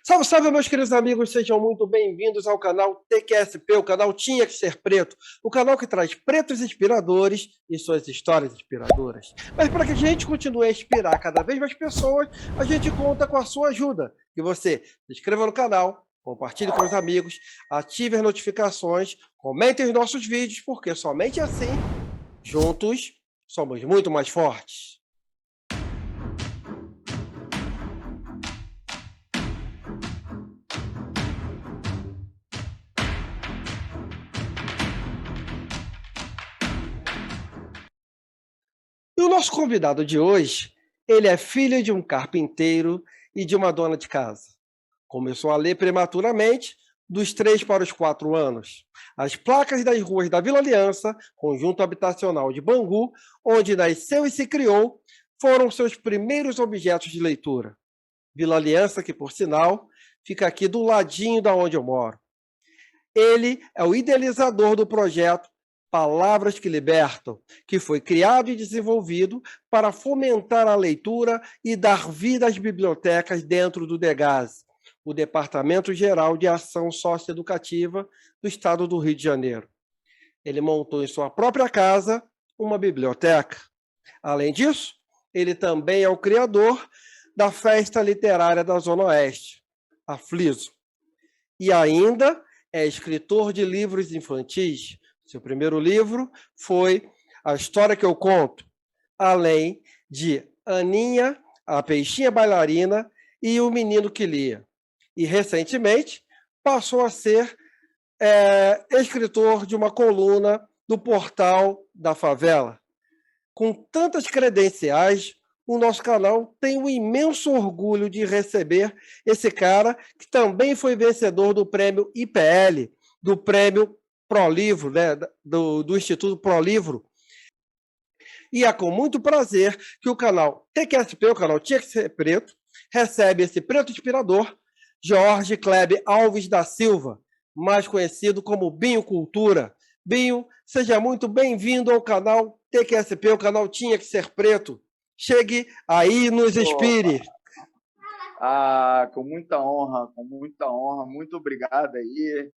Salve, salve, meus queridos amigos, sejam muito bem-vindos ao canal TQSP, o canal Tinha Que Ser Preto, o canal que traz pretos inspiradores e suas histórias inspiradoras. Mas para que a gente continue a inspirar cada vez mais pessoas, a gente conta com a sua ajuda. Que você se inscreva no canal, compartilhe com os amigos, ative as notificações, comente os nossos vídeos, porque somente assim, juntos, somos muito mais fortes. E o nosso convidado de hoje, ele é filho de um carpinteiro e de uma dona de casa. Começou a ler prematuramente, dos 3 para os 4 anos. As placas das ruas da Vila Aliança, conjunto habitacional de Bangu, onde nasceu e se criou, foram seus primeiros objetos de leitura. Vila Aliança, que, por sinal, fica aqui do ladinho da onde eu moro. Ele é o idealizador do projeto Palavras que Libertam, que foi criado e desenvolvido para fomentar a leitura e dar vida às bibliotecas dentro do DEGASE, o Departamento Geral de Ação Socioeducativa do Estado do Rio de Janeiro. Ele montou em sua própria casa uma biblioteca. Além disso, ele também é o criador da Festa Literária da Zona Oeste, a FLISO. E ainda é escritor de livros infantis. Seu primeiro livro foi A História que Eu Conto, além de Aninha, a Peixinha Bailarina e O Menino que Lia. E, recentemente, passou a ser escritor de uma coluna do Portal da Favela. Com tantas credenciais, o nosso canal tem um imenso orgulho de receber esse cara que também foi vencedor do prêmio IPL, do prêmio ProLivro, né, do Instituto ProLivro. E é com muito prazer que o canal TQSP, o canal Tinha Que Ser Preto, recebe esse preto inspirador, Jorge Klebe Alves da Silva, mais conhecido como Binho Cultura. Binho, seja muito bem-vindo ao canal TQSP, o canal Tinha Que Ser Preto. Chegue aí e nos inspire. Com muita honra, com muita honra. Muito obrigado aí.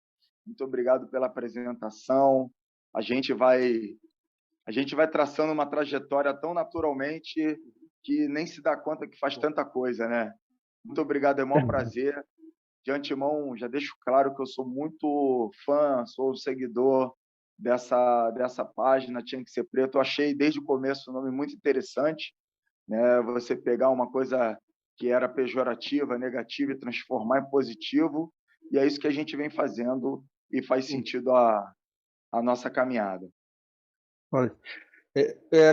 Muito obrigado pela apresentação. A gente vai traçando uma trajetória tão naturalmente que nem se dá conta que faz tanta coisa, né? Muito obrigado, é um maior prazer. De antemão, já deixo claro que eu sou muito fã, sou seguidor dessa página, Tinha Que Ser Preto. Eu achei desde o começo o nome muito interessante, né? Você pegar uma coisa que era pejorativa, negativa e transformar em positivo, e é isso que a gente vem fazendo e faz sentido a nossa caminhada. Olha,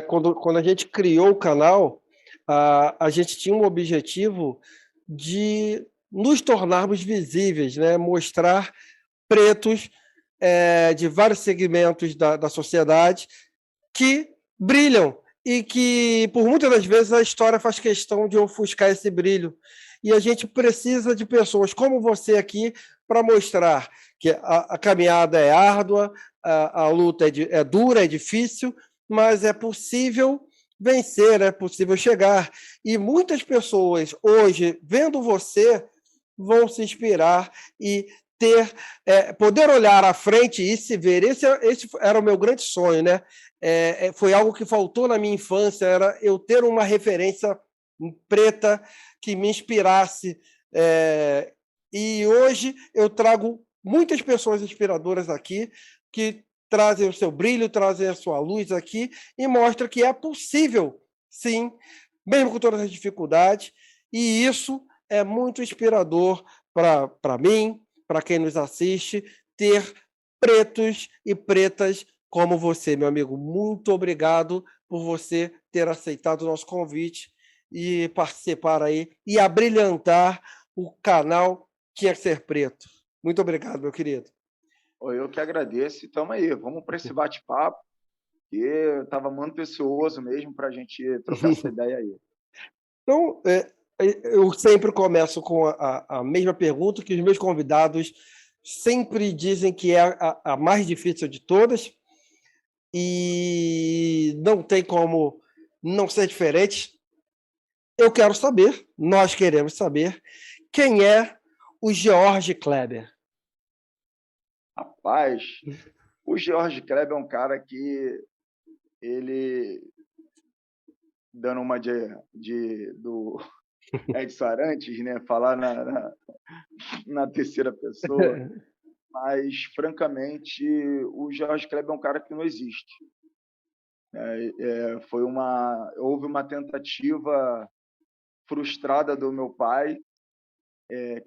quando a gente criou o canal, a gente tinha um objetivo de nos tornarmos visíveis, né? Mostrar pretos de vários segmentos da sociedade que brilham e que, por muitas das vezes, a história faz questão de ofuscar esse brilho. E a gente precisa de pessoas como você aqui para mostrar que a caminhada é árdua, a luta é dura, é difícil, mas é possível vencer, é possível chegar. E muitas pessoas hoje, vendo você, vão se inspirar e poder olhar à frente e se ver. Esse era o meu grande sonho, né? Foi algo que faltou na minha infância, era eu ter uma referência preta que me inspirasse. E hoje eu trago muitas pessoas inspiradoras aqui que trazem o seu brilho, trazem a sua luz aqui e mostram que é possível, sim, mesmo com todas as dificuldades, e isso é muito inspirador para mim, para quem nos assiste, ter pretos e pretas como você, meu amigo. Muito obrigado por você ter aceitado o nosso convite e participar aí e abrilhantar o canal Tinha Que Ser Preto. Muito obrigado, meu querido. Eu que agradeço. Estamos aí, vamos para esse bate-papo, que eu estava muito ansioso mesmo para a gente trocar essa ideia aí. Então, eu sempre começo com a mesma pergunta que os meus convidados sempre dizem que é a mais difícil de todas e não tem como não ser diferente. Eu quero saber, nós queremos saber, quem é o George Kleber? Rapaz, o George Kleber é um cara que ele, dando uma do Edson Arantes, né? Falar na terceira pessoa, mas, francamente, o George Kleber é um cara que não existe. Houve uma tentativa frustrada do meu pai,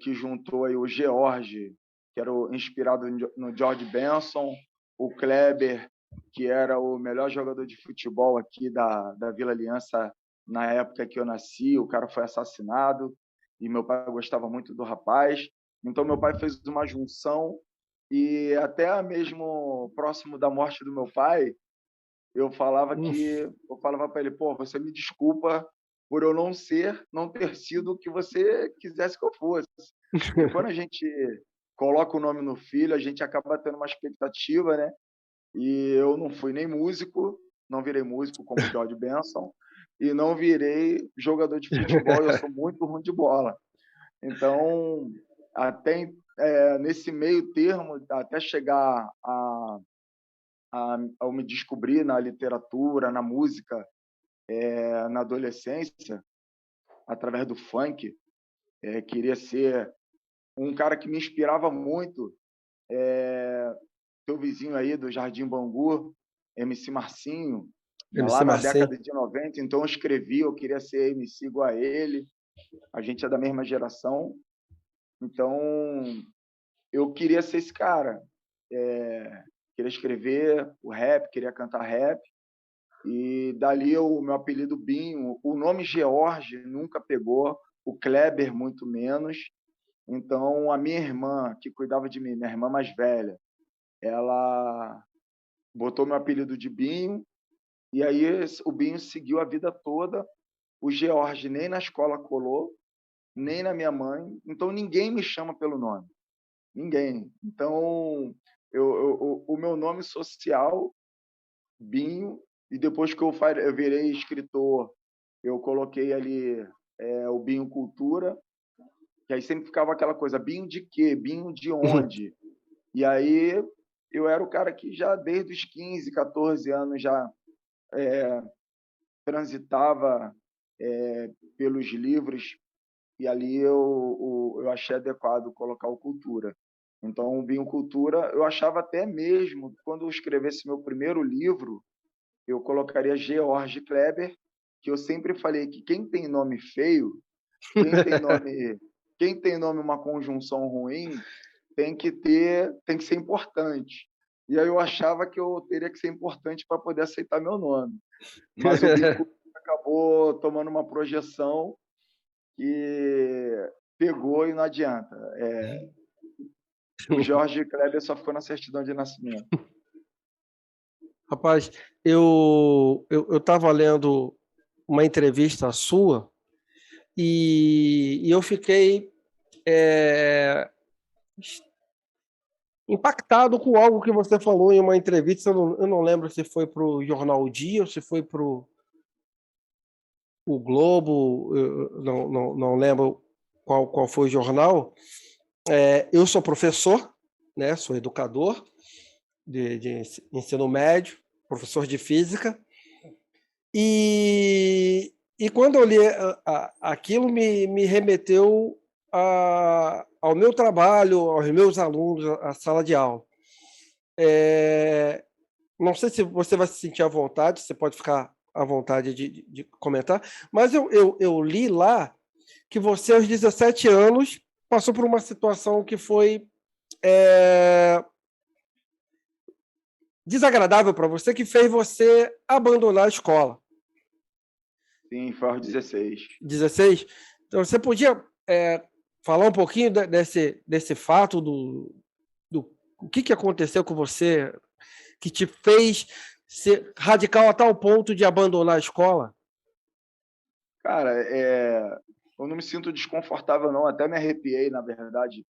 que juntou aí o George, que era inspirado no George Benson, o Kleber, que era o melhor jogador de futebol aqui da Vila Aliança na época que eu nasci. O cara foi assassinado e meu pai gostava muito do rapaz. Então, meu pai fez uma junção e até mesmo próximo da morte do meu pai, eu falava para ele, pô, você me desculpa por eu não ter sido o que você quisesse que eu fosse. Porque quando a gente coloca o nome no filho, a gente acaba tendo uma expectativa, né? E eu não fui nem músico, não virei músico como o George Benson, e não virei jogador de futebol, e eu sou muito ruim de bola. Então, nesse meio termo, até chegar ao me descobrir na literatura, na música, na adolescência, através do funk, queria ser um cara que me inspirava muito, teu vizinho aí do Jardim Bangu, MC Marcinho, MC lá na Marcinho. década de 90. Então eu escrevi, eu queria ser MC igual a ele, a gente é da mesma geração, então eu queria ser esse cara, queria escrever o rap, queria cantar rap, e dali o meu apelido Binho. O nome George nunca pegou, o Kleber muito menos. Então a minha irmã, que cuidava de mim, minha irmã mais velha, ela botou meu apelido de Binho, e aí o Binho seguiu a vida toda. O George nem na escola colou, nem na minha mãe, então ninguém me chama pelo nome, ninguém. Então o meu nome social, Binho, e depois que eu virei escritor, eu coloquei ali o Binho Cultura, que aí sempre ficava aquela coisa, Binho de quê? Binho de onde? E aí eu era o cara que já desde os 15, 14 anos já transitava pelos livros, e ali eu achei adequado colocar o Cultura. Então, o Binho Cultura, eu achava até mesmo, quando eu escrevesse meu primeiro livro, eu colocaria George Kleber, que eu sempre falei que quem tem nome feio, quem tem nome, quem tem nome uma conjunção ruim, tem que ser importante. E aí eu achava que eu teria que ser importante para poder aceitar meu nome. Mas o Binho Cultura acabou tomando uma projeção que pegou e não adianta. O George Kleber só ficou na certidão de nascimento. Rapaz, eu estava lendo uma entrevista sua e eu fiquei é, impactado com algo que você falou em uma entrevista. Eu não lembro se foi para o Jornal o Dia ou se foi para o Globo, eu não lembro qual foi o jornal. Eu sou professor, né? Sou educador de ensino médio, professor de física. E quando eu li aquilo, me remeteu ao meu trabalho, aos meus alunos, à sala de aula. Não sei se você vai se sentir à vontade, você pode ficar à vontade de comentar, mas eu li lá que você, aos 17 anos, passou por uma situação que foi desagradável para você, que fez você abandonar a escola. Sim, foi aos 16. 16? Então, você podia falar um pouquinho desse fato, o que aconteceu com você, que te fez ser radical a tal ponto de abandonar a escola? Cara, eu não me sinto desconfortável, não. Até me arrepiei, na verdade,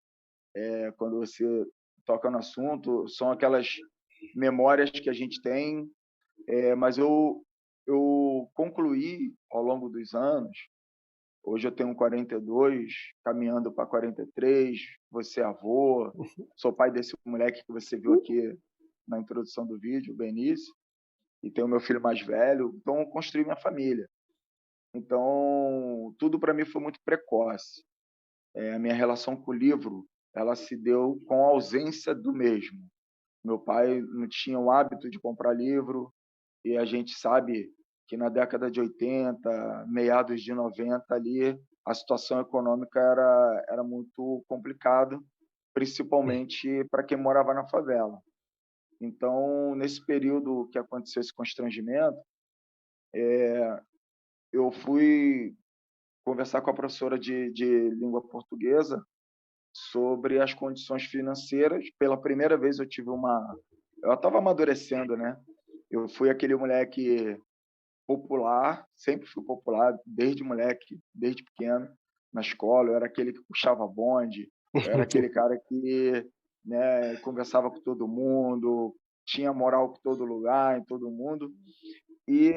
quando você toca no assunto. São aquelas memórias que a gente tem, mas eu concluí, ao longo dos anos, Hoje eu tenho 42, caminhando para 43, você é avô, sou pai desse moleque que você viu aqui na introdução do vídeo, o Benício, e tenho meu filho mais velho, então eu construí minha família. Então, tudo para mim foi muito precoce. A minha relação com o livro, ela se deu com a ausência do mesmo. Meu pai não tinha o hábito de comprar livro, e a gente sabe que na década de 80, meados de 90 ali, a situação econômica era muito complicada, principalmente para quem morava na favela. Então, nesse período que aconteceu esse constrangimento, eu fui conversar com a professora de língua portuguesa sobre as condições financeiras. Pela primeira vez eu tive uma... Eu estava amadurecendo, né? Eu fui aquele moleque popular, sempre fui popular, desde moleque, desde pequeno, na escola. Eu era aquele que puxava bonde, eu era aquele cara que, né, conversava com todo mundo, tinha moral com todo lugar, em todo mundo. E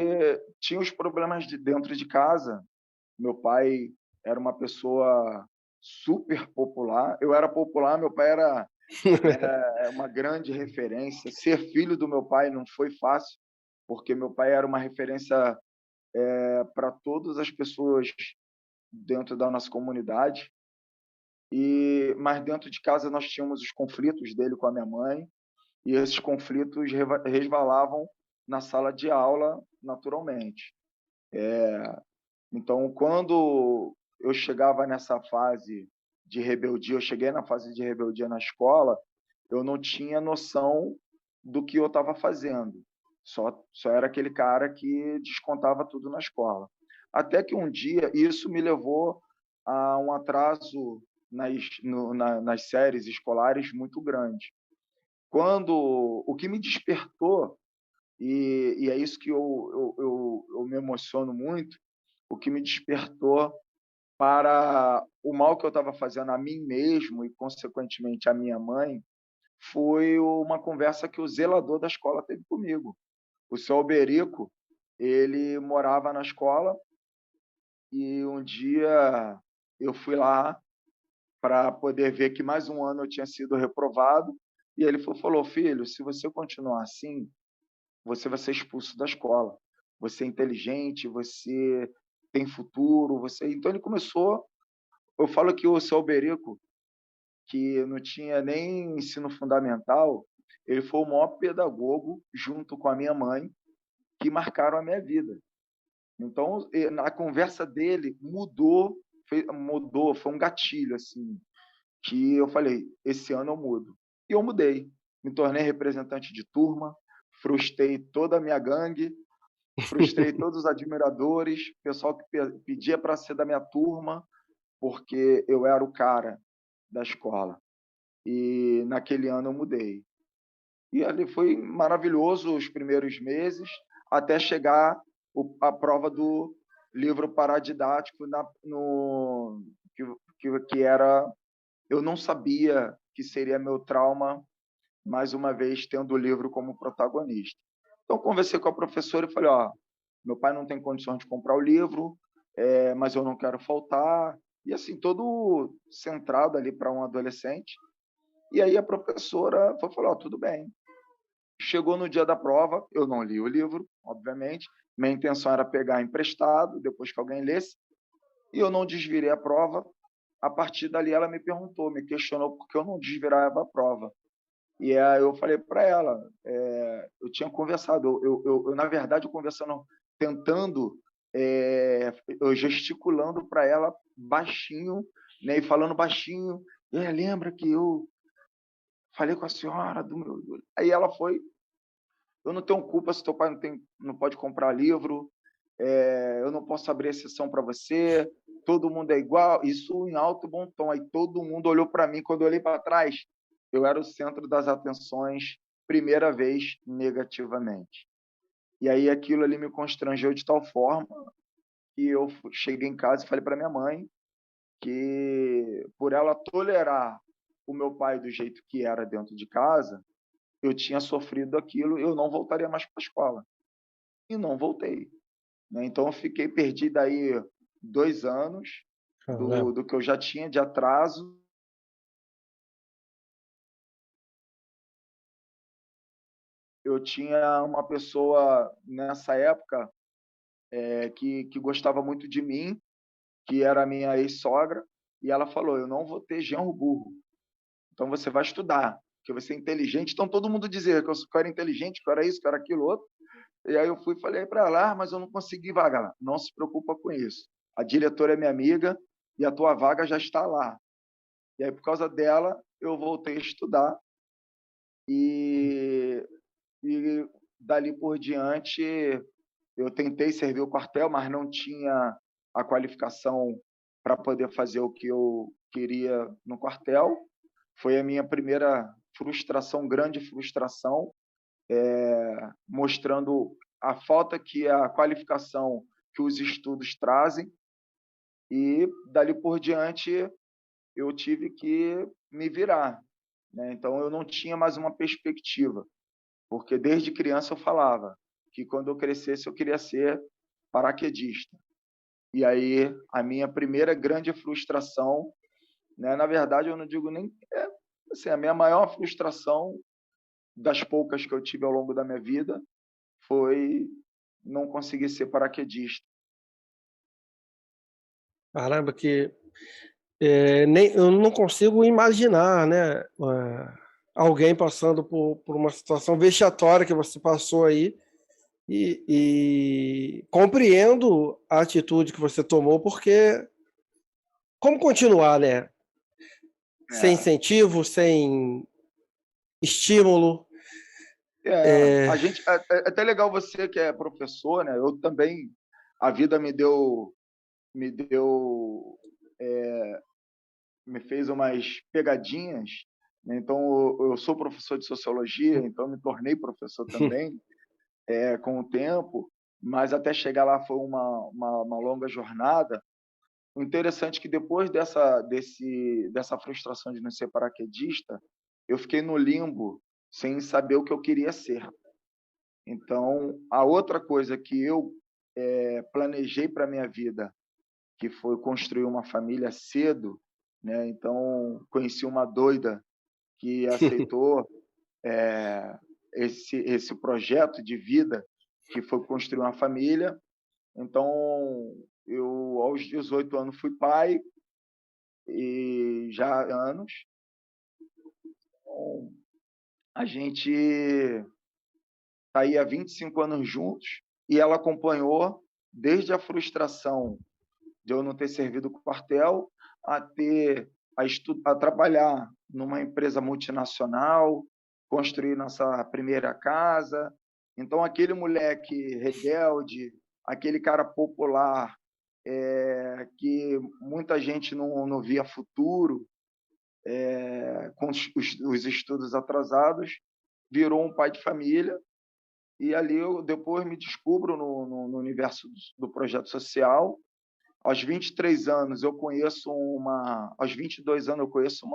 tinha os problemas de dentro de casa. Meu pai era uma pessoa super popular. Eu era popular, meu pai era uma grande referência. Ser filho do meu pai não foi fácil, porque meu pai era uma referência para todas as pessoas dentro da nossa comunidade. Mas dentro de casa nós tínhamos os conflitos dele com a minha mãe, e esses conflitos resvalavam na sala de aula naturalmente. Então, quando eu chegava nessa fase de rebeldia, eu cheguei na fase de rebeldia na escola, eu não tinha noção do que eu estava fazendo. Só era aquele cara que descontava tudo na escola. Até que um dia isso me levou a um atraso nas séries escolares muito grande. Quando o que me despertou, e é isso que eu me emociono muito, o que me despertou para o mal que eu estava fazendo a mim mesmo e, consequentemente, à minha mãe, foi uma conversa que o zelador da escola teve comigo. O seu Alberico, ele morava na escola, e um dia eu fui lá para poder ver que mais um ano eu tinha sido reprovado, e ele falou: filho, se você continuar assim, você vai ser expulso da escola. Você é inteligente, você tem futuro, você... Então ele começou... Eu falo que o seu Alberico, que não tinha nem ensino fundamental, ele foi o maior pedagogo, junto com a minha mãe, que marcaram a minha vida. Então, a conversa dele mudou, foi um gatilho, assim, que eu falei: esse ano eu mudo. E eu mudei. Me tornei representante de turma, frustrei toda a minha gangue, frustrei todos os admiradores, pessoal que pedia para ser da minha turma, porque eu era o cara da escola. E naquele ano eu mudei. E ali foi maravilhoso os primeiros meses, até chegar a prova do livro paradidático que era... Eu não sabia que seria meu trauma, mais uma vez, tendo o livro como protagonista. Então, conversei com a professora e falei: ó, meu pai não tem condições de comprar o livro, mas eu não quero faltar. E assim, todo centrado ali para um adolescente. E aí a professora falou: ó, tudo bem. Chegou no dia da prova, eu não li o livro, obviamente. Minha intenção era pegar emprestado, depois que alguém lesse, e eu não desvirei a prova. A partir dali, ela me perguntou, me questionou por que eu não desvirava a prova. E aí eu falei para ela, eu tinha conversado, na verdade, eu conversando, tentando, eu gesticulando para ela baixinho, né, e falando baixinho: lembra que eu falei com a senhora do meu... Aí ela foi: eu não tenho culpa se teu pai não pode comprar livro, eu não posso abrir exceção para você, todo mundo é igual. Isso em alto e bom tom. Aí todo mundo olhou para mim. Quando eu olhei para trás, eu era o centro das atenções, primeira vez negativamente. E aí aquilo ali me constrangeu de tal forma que eu cheguei em casa e falei para minha mãe que, por ela tolerar o meu pai do jeito que era dentro de casa, eu tinha sofrido aquilo, eu não voltaria mais para a escola. E não voltei, né? Então eu fiquei perdido aí 2 anos Caramba. do que eu já tinha de atraso. Eu tinha uma pessoa nessa época que gostava muito de mim, que era a minha ex-sogra, e ela falou: "Eu não vou ter genro burro, então você vai estudar, porque você é inteligente". Então todo mundo dizia que eu era inteligente, que eu era isso, que eu era aquilo outro. E aí eu fui e falei para ela: mas eu não consegui vaga lá". "Não se preocupa com isso. A diretora é minha amiga e a tua vaga já está lá". E aí, por causa dela, eu voltei a estudar e dali por diante eu tentei servir o quartel, mas não tinha a qualificação para poder fazer o que eu queria no quartel. Foi a minha primeira frustração, grande frustração, mostrando a falta que a qualificação que os estudos trazem, e dali por diante eu tive que me virar, né. Então eu não tinha mais uma perspectiva, porque desde criança eu falava que quando eu crescesse eu queria ser paraquedista. E aí a minha primeira grande frustração, né, na verdade eu não digo nem assim, a minha maior frustração das poucas que eu tive ao longo da minha vida foi não conseguir ser paraquedista. Caramba, que nem eu não consigo imaginar, né, alguém passando por uma situação vexatória que você passou aí, e compreendo a atitude que você tomou, porque como continuar, né? Sem É. incentivo, sem estímulo. A gente é até legal você que é professor, né, eu também a vida me deu, me fez umas pegadinhas, né, então eu sou professor de sociologia, então me tornei professor também, com o tempo, mas até chegar lá foi uma longa jornada. O interessante é que depois dessa frustração de não ser paraquedista, eu fiquei no limbo, sem saber o que eu queria ser. Então, a outra coisa que eu, planejei para minha vida, que foi construir uma família cedo, né, então conheci uma doida que aceitou, esse projeto de vida, que foi construir uma família. Então, eu aos 18 anos fui pai, e já há anos. Então, a gente está aí há 25 anos juntos, e ela acompanhou desde a frustração de eu não ter servido o quartel, a ter a trabalhar numa empresa multinacional, construir nossa primeira casa. Então aquele moleque rebelde, aquele cara popular, que muita gente não via futuro, com os estudos atrasados, virou um pai de família. E ali eu depois me descubro no universo do projeto social. Aos 22 anos eu conheço uma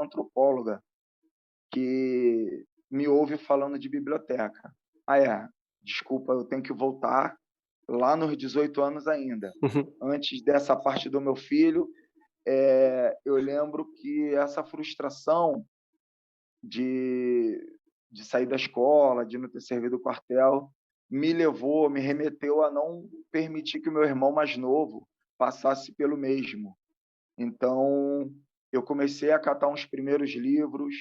antropóloga que me ouve falando de biblioteca. Desculpa, eu tenho que voltar lá nos 18 anos ainda. Antes dessa parte do meu filho, eu lembro que essa frustração de sair da escola, de não ter servido o quartel, me remeteu a não permitir que o meu irmão mais novo passasse pelo mesmo. Então, eu comecei a catar uns primeiros livros,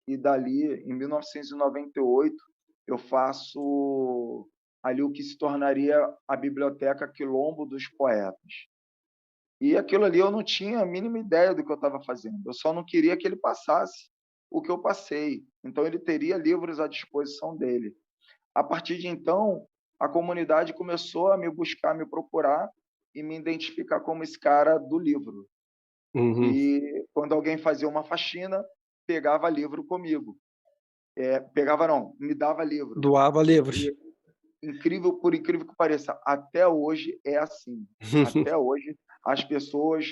e dali, em 1998, eu faço ali o que se tornaria a Biblioteca Quilombo dos Poetas. E aquilo ali eu não tinha a mínima ideia do que eu estava fazendo, eu só não queria que ele passasse o que eu passei, então ele teria livros à disposição dele. A partir de então, a comunidade começou a me buscar, me procurar e me identificar como esse cara do livro. Uhum. E quando alguém fazia uma faxina, pegava livro comigo. Pegava não, me dava livro. Doava livros. E por incrível que pareça, até hoje é assim. Até hoje as pessoas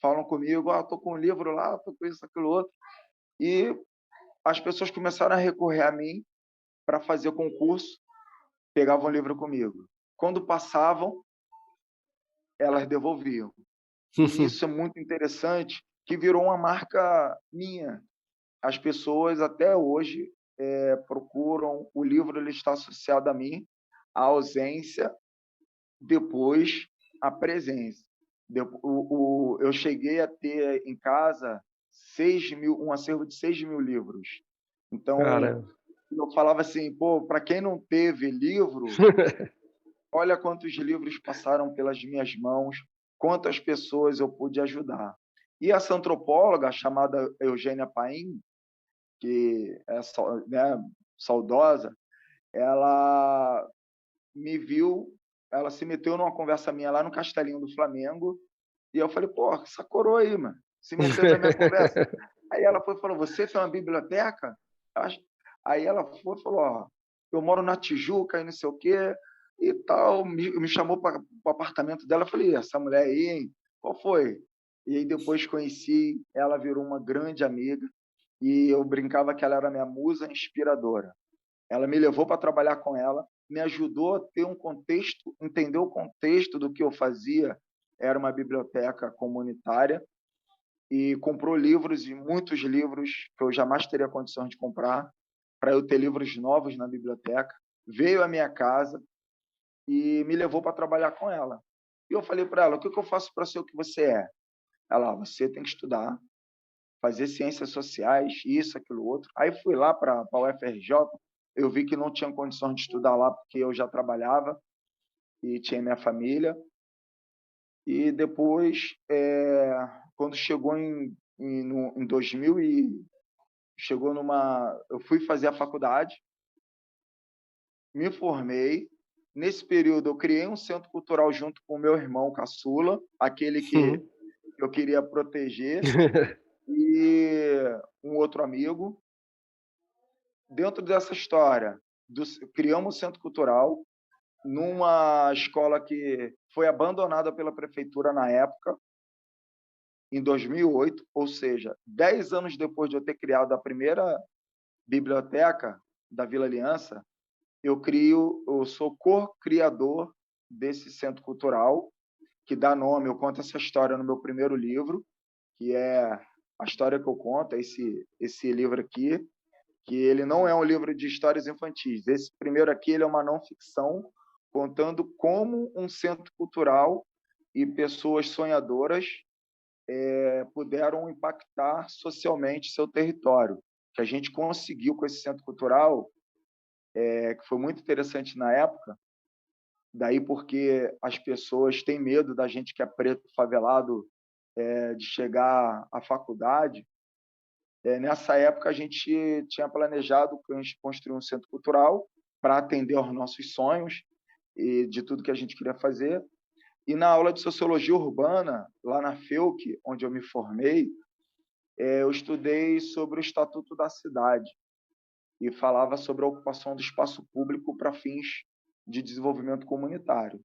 falam comigo: "Tô com um livro lá, tô com isso, aquilo outro". E as pessoas começaram a recorrer a mim para fazer concurso, pegavam o livro comigo. Quando passavam, elas devolviam. E isso é muito interessante, que virou uma marca minha. As pessoas até hoje procuram, o livro ele está associado a mim, a ausência, depois a presença. Eu cheguei a ter em casa 6.000, um acervo de 6.000 livros. Então, Cara, eu falava assim, pô, para quem não teve livro, olha quantos livros passaram pelas minhas mãos, quantas pessoas eu pude ajudar. E essa antropóloga chamada Eugênia Paim, que é né, saudosa, ela me viu, ela se meteu numa conversa minha lá no Castelinho do Flamengo, e eu falei, pô, essa coroa aí, mano, se metendo na minha conversa. Aí ela foi e falou, você tem uma biblioteca? Aí ela foi e falou, ó, eu moro na Tijuca e não sei o quê, e tal, me chamou para o apartamento dela, eu falei, essa mulher aí, hein? Qual foi? E aí depois conheci, ela virou uma grande amiga, e eu brincava que ela era minha musa inspiradora. Ela me levou para trabalhar com ela, me ajudou a ter um contexto, entender o contexto do que eu fazia. Era uma biblioteca comunitária e comprou livros e muitos livros que eu jamais teria condição de comprar para eu ter livros novos na biblioteca. Veio à minha casa e me levou para trabalhar com ela. E eu falei para ela: o que eu faço para ser o que você é? Ela: você tem que estudar, fazer ciências sociais, isso, aquilo, outro. Aí fui lá para a UFRJ, eu vi que não tinha condições de estudar lá porque eu já trabalhava e tinha minha família. E depois, quando chegou em 2000 e chegou numa, eu fui fazer a faculdade, me formei. Nesse período, eu criei um centro cultural junto com o meu irmão caçula, aquele que eu queria proteger, e um outro amigo. Dentro dessa história, criamos um centro cultural numa escola que foi abandonada pela prefeitura na época, em 2008, ou seja, 10 anos depois de eu ter criado a primeira biblioteca da Vila Aliança, eu sou co-criador desse centro cultural, que dá nome, eu conto essa história no meu primeiro livro, que é a história que eu conto, esse livro aqui, que ele não é um livro de histórias infantis. Esse primeiro aqui ele é uma não ficção, contando como um centro cultural e pessoas sonhadoras puderam impactar socialmente seu território. Que a gente conseguiu com esse centro cultural, que foi muito interessante na época, daí porque as pessoas têm medo da gente que é preto, favelado, de chegar à faculdade. Nessa época, a gente tinha planejado construir um centro cultural para atender aos nossos sonhos e de tudo que a gente queria fazer. E na aula de Sociologia Urbana, lá na FEUC, onde eu me formei, eu estudei sobre o Estatuto da Cidade e falava sobre a ocupação do espaço público para fins de desenvolvimento comunitário.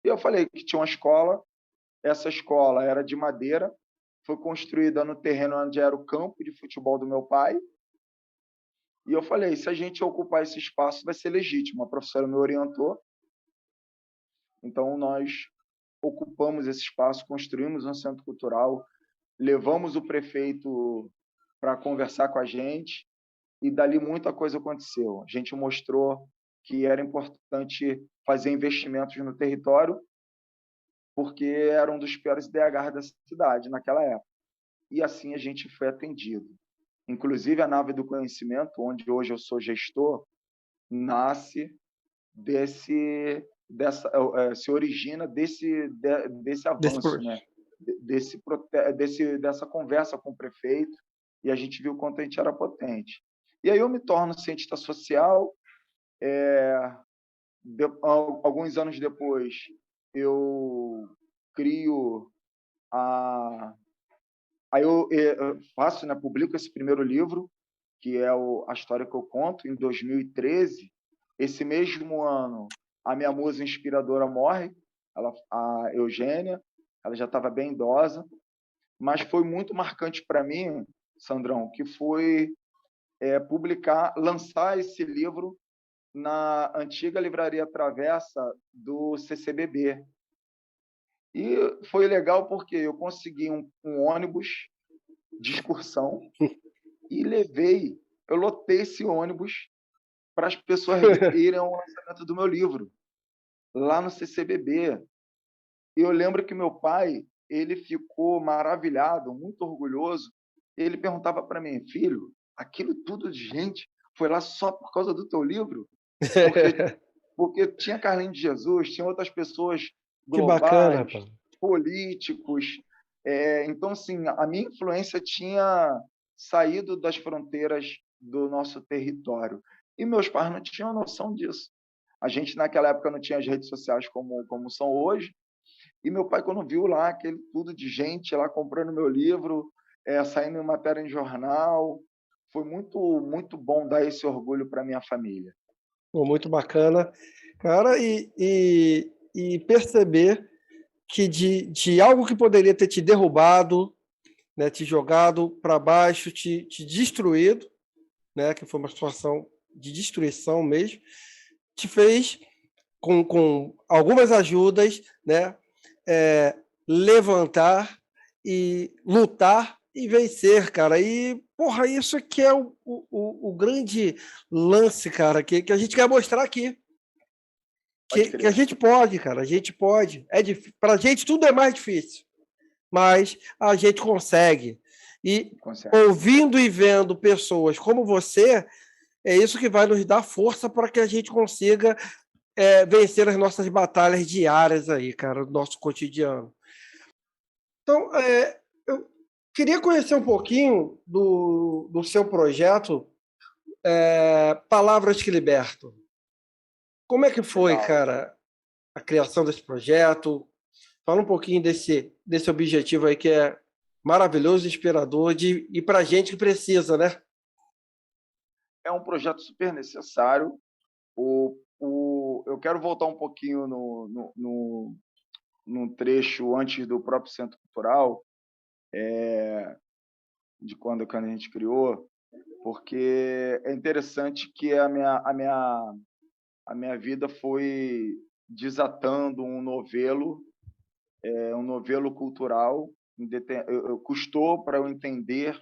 E eu falei que tinha uma escola, essa escola era de madeira, foi construída no terreno onde era o campo de futebol do meu pai. E eu falei, se a gente ocupar esse espaço, vai ser legítimo. A professora me orientou. Então, nós ocupamos esse espaço, construímos um centro cultural, levamos o prefeito para conversar com a gente, e dali muita coisa aconteceu. A gente mostrou que era importante fazer investimentos no território, porque era um dos piores DHs da cidade naquela época. E assim a gente foi atendido. Inclusive, a nave do conhecimento, onde hoje eu sou gestor, nasce se origina desse desse, avanço, né? Dessa conversa com o prefeito, e a gente viu o quanto a gente era potente. E aí eu me torno cientista social. Alguns anos depois, eu crio a... Aí eu faço, né, publico esse primeiro livro, que é a história que eu conto, em 2013. Esse mesmo ano, a minha musa inspiradora morre, a Eugênia, ela já estava bem idosa, mas foi muito marcante para mim, Sandrão, que foi lançar esse livro na antiga Livraria Travessa do CCBB. E foi legal porque eu consegui um ônibus de excursão e eu lotei esse ônibus para as pessoas irem ao lançamento do meu livro, lá no CCBB. E eu lembro que meu pai, ele ficou maravilhado, muito orgulhoso. Ele perguntava para mim: "Filho, aquilo tudo de gente foi lá só por causa do teu livro?" Porque porque tinha Carlinhos de Jesus, tinha outras pessoas Que bacana, globais, rapaz. políticos, então, assim, a minha influência tinha saído das fronteiras do nosso território. E meus pais não tinham noção disso. A gente, naquela época, não tinha as redes sociais como são hoje, e meu pai, quando viu lá aquele tudo de gente lá comprando meu livro, saindo em matéria em jornal, foi muito, muito bom dar esse orgulho para minha família. Pô, muito bacana. Cara, e perceber que de algo que poderia ter te derrubado, né, te jogado para baixo, te destruído, né, que foi uma situação de destruição mesmo, te fez, com algumas ajudas, né, levantar e lutar e vencer, cara. E, porra, isso aqui é o grande lance, cara, que a gente quer mostrar aqui. Pode Que a crer, gente pode, cara, a gente pode. Para a gente tudo é mais difícil, mas a gente consegue. E consegue. ouvindo e vendo pessoas como você, é isso que vai nos dar força para que a gente consiga vencer as nossas batalhas diárias aí, cara, do nosso cotidiano. Então, eu queria conhecer um pouquinho do seu projeto, Palavras que Libertam. Como é que foi, Legal. cara, a criação desse projeto? Fala um pouquinho desse objetivo aí que é maravilhoso, inspirador e para gente que precisa, né? É um projeto super necessário. Eu quero voltar um pouquinho num trecho antes do próprio Centro Cultural, de quando a gente criou, porque é interessante que a minha vida foi desatando um novelo cultural. Custou para eu entender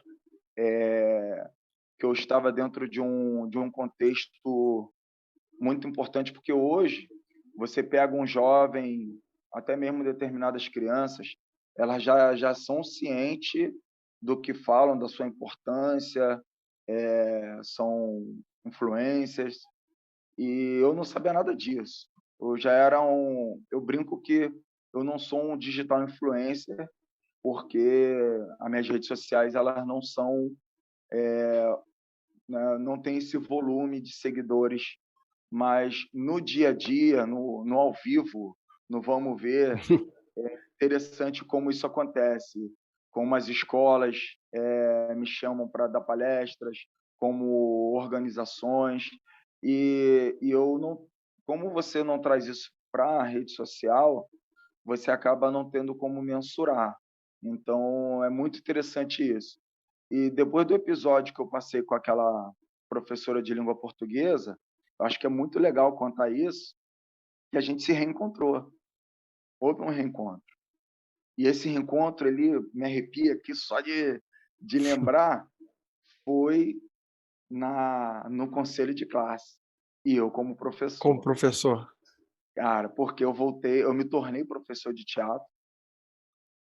que eu estava dentro de um contexto muito importante, porque hoje você pega um jovem, até mesmo determinadas crianças, elas já são cientes do que falam, da sua importância, são influências, e eu não sabia nada disso. Eu brinco que eu não sou um digital influencer, porque as minhas redes sociais elas não são, né, não tem esse volume de seguidores, mas no dia a dia, no ao vivo, no vamos ver, interessante como isso acontece, como as escolas me chamam para dar palestras, como organizações, e eu não, como você não traz isso para a rede social, você acaba não tendo como mensurar. Então, é muito interessante isso. E depois do episódio que eu passei com aquela professora de língua portuguesa, eu acho que é muito legal contar isso, que a gente se reencontrou. Houve um reencontro. E esse reencontro, ele me arrepia aqui só de lembrar, foi no conselho de classe. E eu como Como professor. professor. Cara, porque eu me tornei professor de teatro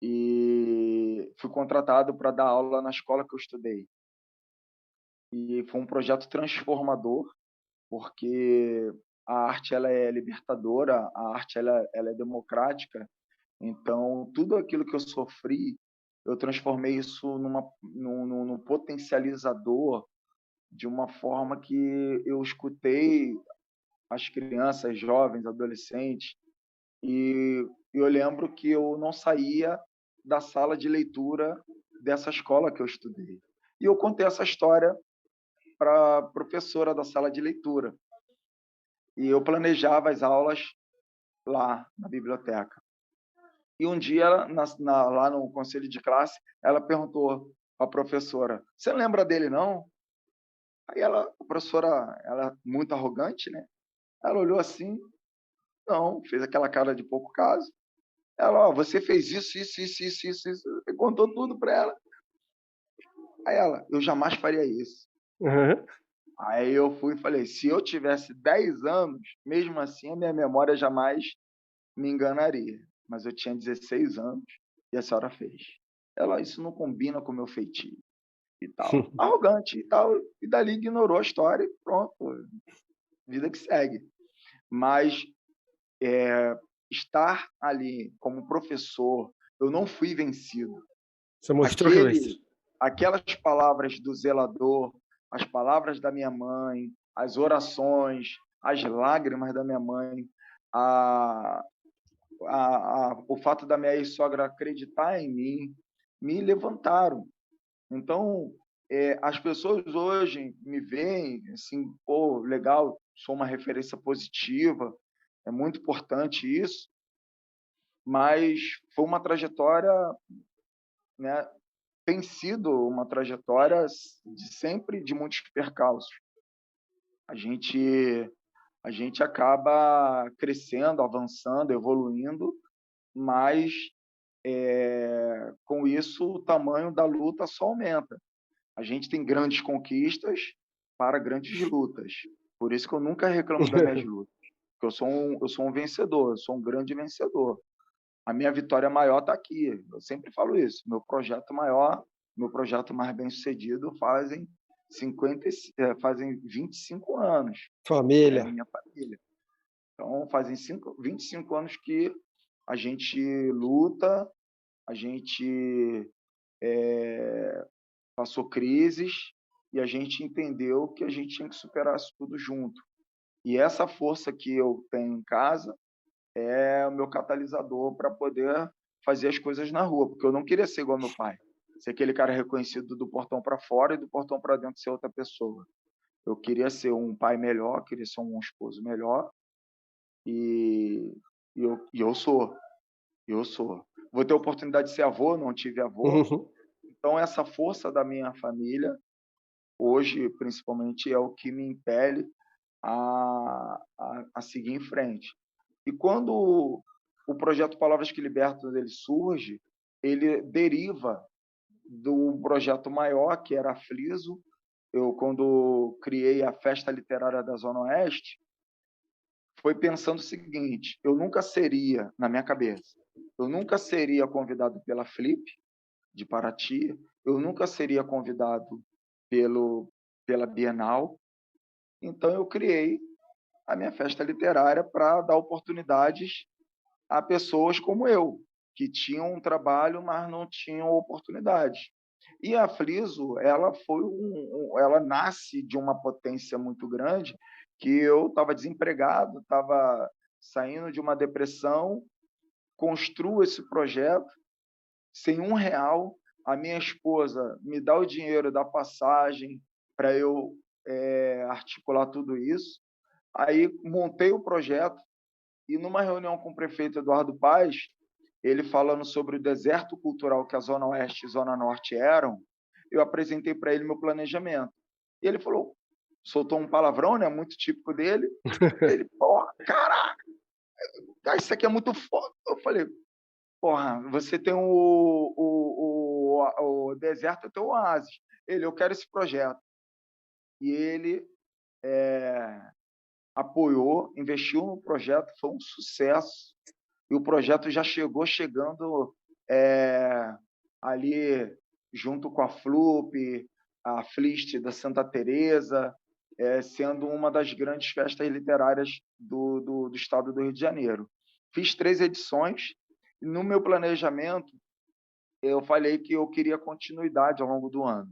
e fui contratado para dar aula na escola que eu estudei. E foi um projeto transformador, porque a arte ela é libertadora, a arte ela é democrática. Então, tudo aquilo que eu sofri, eu transformei isso num potencializador de uma forma que eu escutei as crianças, jovens, adolescentes, e eu lembro que eu não saía da sala de leitura dessa escola que eu estudei. E eu contei essa história para a professora da sala de leitura. E eu planejava as aulas lá na biblioteca. E um dia, lá no conselho de classe, ela perguntou à professora: "Você não lembra dele, não?" Aí a professora, ela é muito arrogante, né? Ela olhou assim, não, fez aquela cara de pouco caso. Ela: "Ó, você fez isso", e contou tudo para ela. Aí ela: "Eu jamais faria isso". Aham. Aí eu fui e falei: "Se eu tivesse 10 anos, mesmo assim a minha memória jamais me enganaria, mas eu tinha 16 anos e a senhora fez". Ela: "Isso não combina com o meu feitio", e tal. Arrogante e tal, e dali ignorou a história e pronto, vida que segue. Mas, estar ali como professor, eu não fui vencido. Você mostrou que Aquele aquelas palavras do zelador, as palavras da minha mãe, as orações, as lágrimas da minha mãe, a o fato da minha ex-sogra acreditar em mim, me levantaram. Então, as pessoas hoje me veem, assim: "Pô, legal, sou uma referência positiva", é muito importante isso, mas foi uma trajetória, né, tem sido uma trajetória de sempre de muitos percalços. A gente a gente acaba crescendo, avançando, evoluindo, mas, com isso o tamanho da luta só aumenta. A gente tem grandes conquistas para grandes lutas. Por isso que eu nunca reclamo das minhas lutas, porque eu sou um vencedor, eu sou um grande vencedor. A minha vitória maior está aqui, eu sempre falo isso, meu projeto mais bem-sucedido fazem 25 anos, é a família. minha família. Então fazem 25 anos que a gente luta, a gente, passou crises e a gente entendeu que a gente tinha que superar isso tudo junto. E essa força que eu tenho em casa é o meu catalisador para poder fazer as coisas na rua, porque eu não queria ser igual ao meu pai, ser aquele cara reconhecido do portão para fora e do portão para dentro ser outra pessoa. Eu queria ser um pai melhor, queria ser um esposo melhor e, eu sou, eu sou. Vou ter a oportunidade de ser avô, não tive avô, Uhum. então essa força da minha família, hoje principalmente, é o que me impele a seguir em frente. E quando o projeto Palavras que Libertam ele surge, ele deriva do projeto maior, que era a Fliso. Eu, quando criei a Festa Literária da Zona Oeste, foi pensando o seguinte: eu nunca seria, na minha cabeça, eu nunca seria convidado pela Flip, de Paraty, eu nunca seria convidado pelo, pela Bienal, então eu criei a minha festa literária para dar oportunidades a pessoas como eu, que tinham um trabalho, mas não tinham oportunidade. E a Fliso, ela nasce de uma potência muito grande, que eu estava desempregado, estava saindo de uma depressão, construo esse projeto sem R$ 1, a minha esposa me dá o dinheiro da passagem para eu articular tudo isso. Aí montei o projeto, e numa reunião com o prefeito Eduardo Paes, ele falando sobre o deserto cultural que a Zona Oeste e Zona Norte eram, eu apresentei para ele meu planejamento. E ele falou, soltou um palavrão, né, muito típico dele. Ele: "Porra, caraca, cara, isso aqui é muito foda". Eu falei: "Porra, você tem o deserto, eu tenho o oásis". Ele: "Eu quero esse projeto". E ele, apoiou, investiu no projeto, foi um sucesso. E o projeto já chegando, ali junto com a Flup, a Flist da Santa Teresa, sendo uma das grandes festas literárias do estado do Rio de Janeiro. Fiz 3 edições e no meu planejamento eu falei que eu queria continuidade ao longo do ano.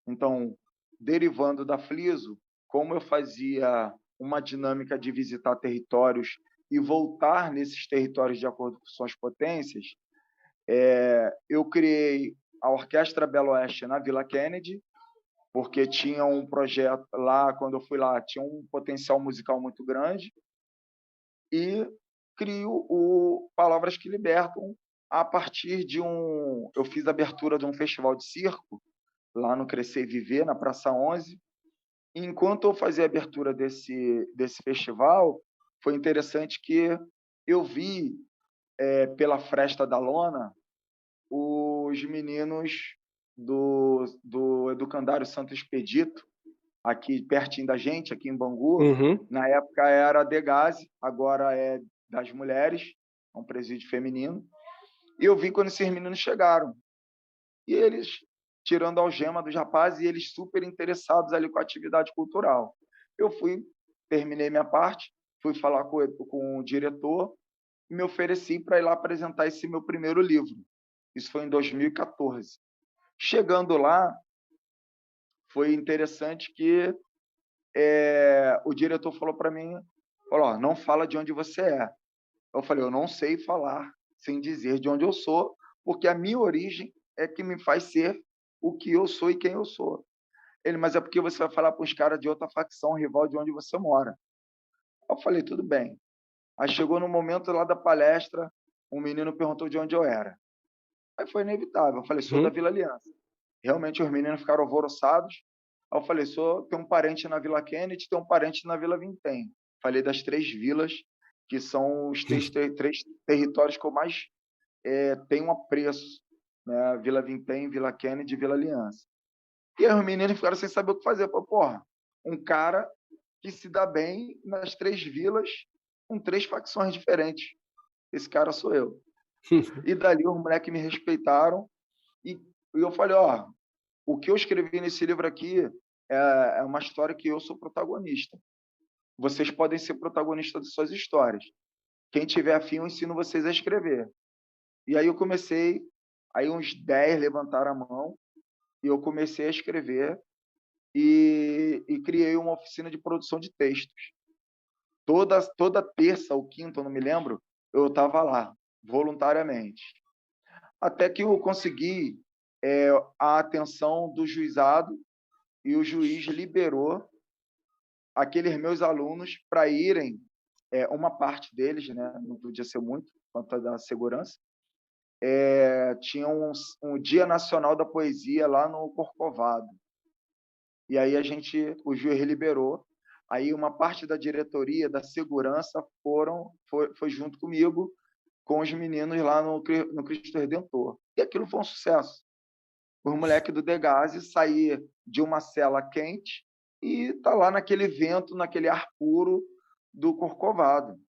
Então, derivando da Fliso, como eu fazia uma dinâmica de visitar territórios e voltar nesses territórios de acordo com suas potências, eu criei a Orquestra Belo Oeste na Vila Kennedy, porque tinha um projeto lá, quando eu fui lá, tinha um potencial musical muito grande, e crio o Palavras que Libertam a partir de eu fiz a abertura de um festival de circo, lá no Crescer e Viver, na Praça 11. E enquanto eu fazia a abertura desse festival, foi interessante que eu vi pela Fresta da Lona, os meninos do Educandário Santo Expedito, aqui pertinho da gente, aqui em Bangu. Uhum. Na época era Degase, agora é das mulheres, é um presídio feminino. E eu vi quando esses meninos chegaram. E eles tirando a algema dos rapazes e eles super interessados ali com a atividade cultural. Eu terminei minha parte, fui falar com o diretor e me ofereci para ir lá apresentar esse meu primeiro livro. Isso foi em 2014. Chegando lá, foi interessante que o diretor falou para mim, falou, não fala de onde você é. Eu falei, eu não sei falar sem dizer de onde eu sou, porque a minha origem é que me faz ser o que eu sou e quem eu sou. Ele, mas é porque você vai falar para os caras de outra facção, rival de onde você mora. Eu falei, tudo bem. Aí chegou no momento lá da palestra, um menino perguntou de onde eu era. Aí foi inevitável. Eu falei, sou da Uhum. Vila Aliança. Realmente os meninos ficaram alvoroçados. Aí eu falei, tenho um parente na Vila Kennedy, tenho um parente na Vila Vintém. Falei das 3 vilas, que são os 3 territórios que eu mais tenho um apreço, né? Vila Vintém, Vila Kennedy e Vila Aliança. E aí os meninos ficaram sem saber o que fazer. Eu falei, porra, um cara que se dá bem nas 3 vilas com 3 facções diferentes. Esse cara sou eu. E dali os moleques me respeitaram e eu falei, ó, o que eu escrevi nesse livro aqui é uma história que eu sou protagonista. Vocês podem ser protagonistas de suas histórias. Quem tiver afim, eu ensino vocês a escrever. E aí eu comecei, aí uns 10 levantaram a mão e eu comecei a escrever e criei uma oficina de produção de textos. Toda terça ou quinta, eu não me lembro, eu estava lá, voluntariamente. Até que eu consegui a atenção do juizado e o juiz liberou aqueles meus alunos para irem, uma parte deles, né, não podia ser muito, quanto da segurança, tinha um Dia Nacional da Poesia lá no Corcovado. E aí o juiz liberou. Aí uma parte da diretoria, da segurança, foi junto comigo, com os meninos lá no Cristo Redentor. E aquilo foi um sucesso. Os moleques do Degase sair de uma cela quente e tá lá naquele vento, naquele ar puro do Corcovado.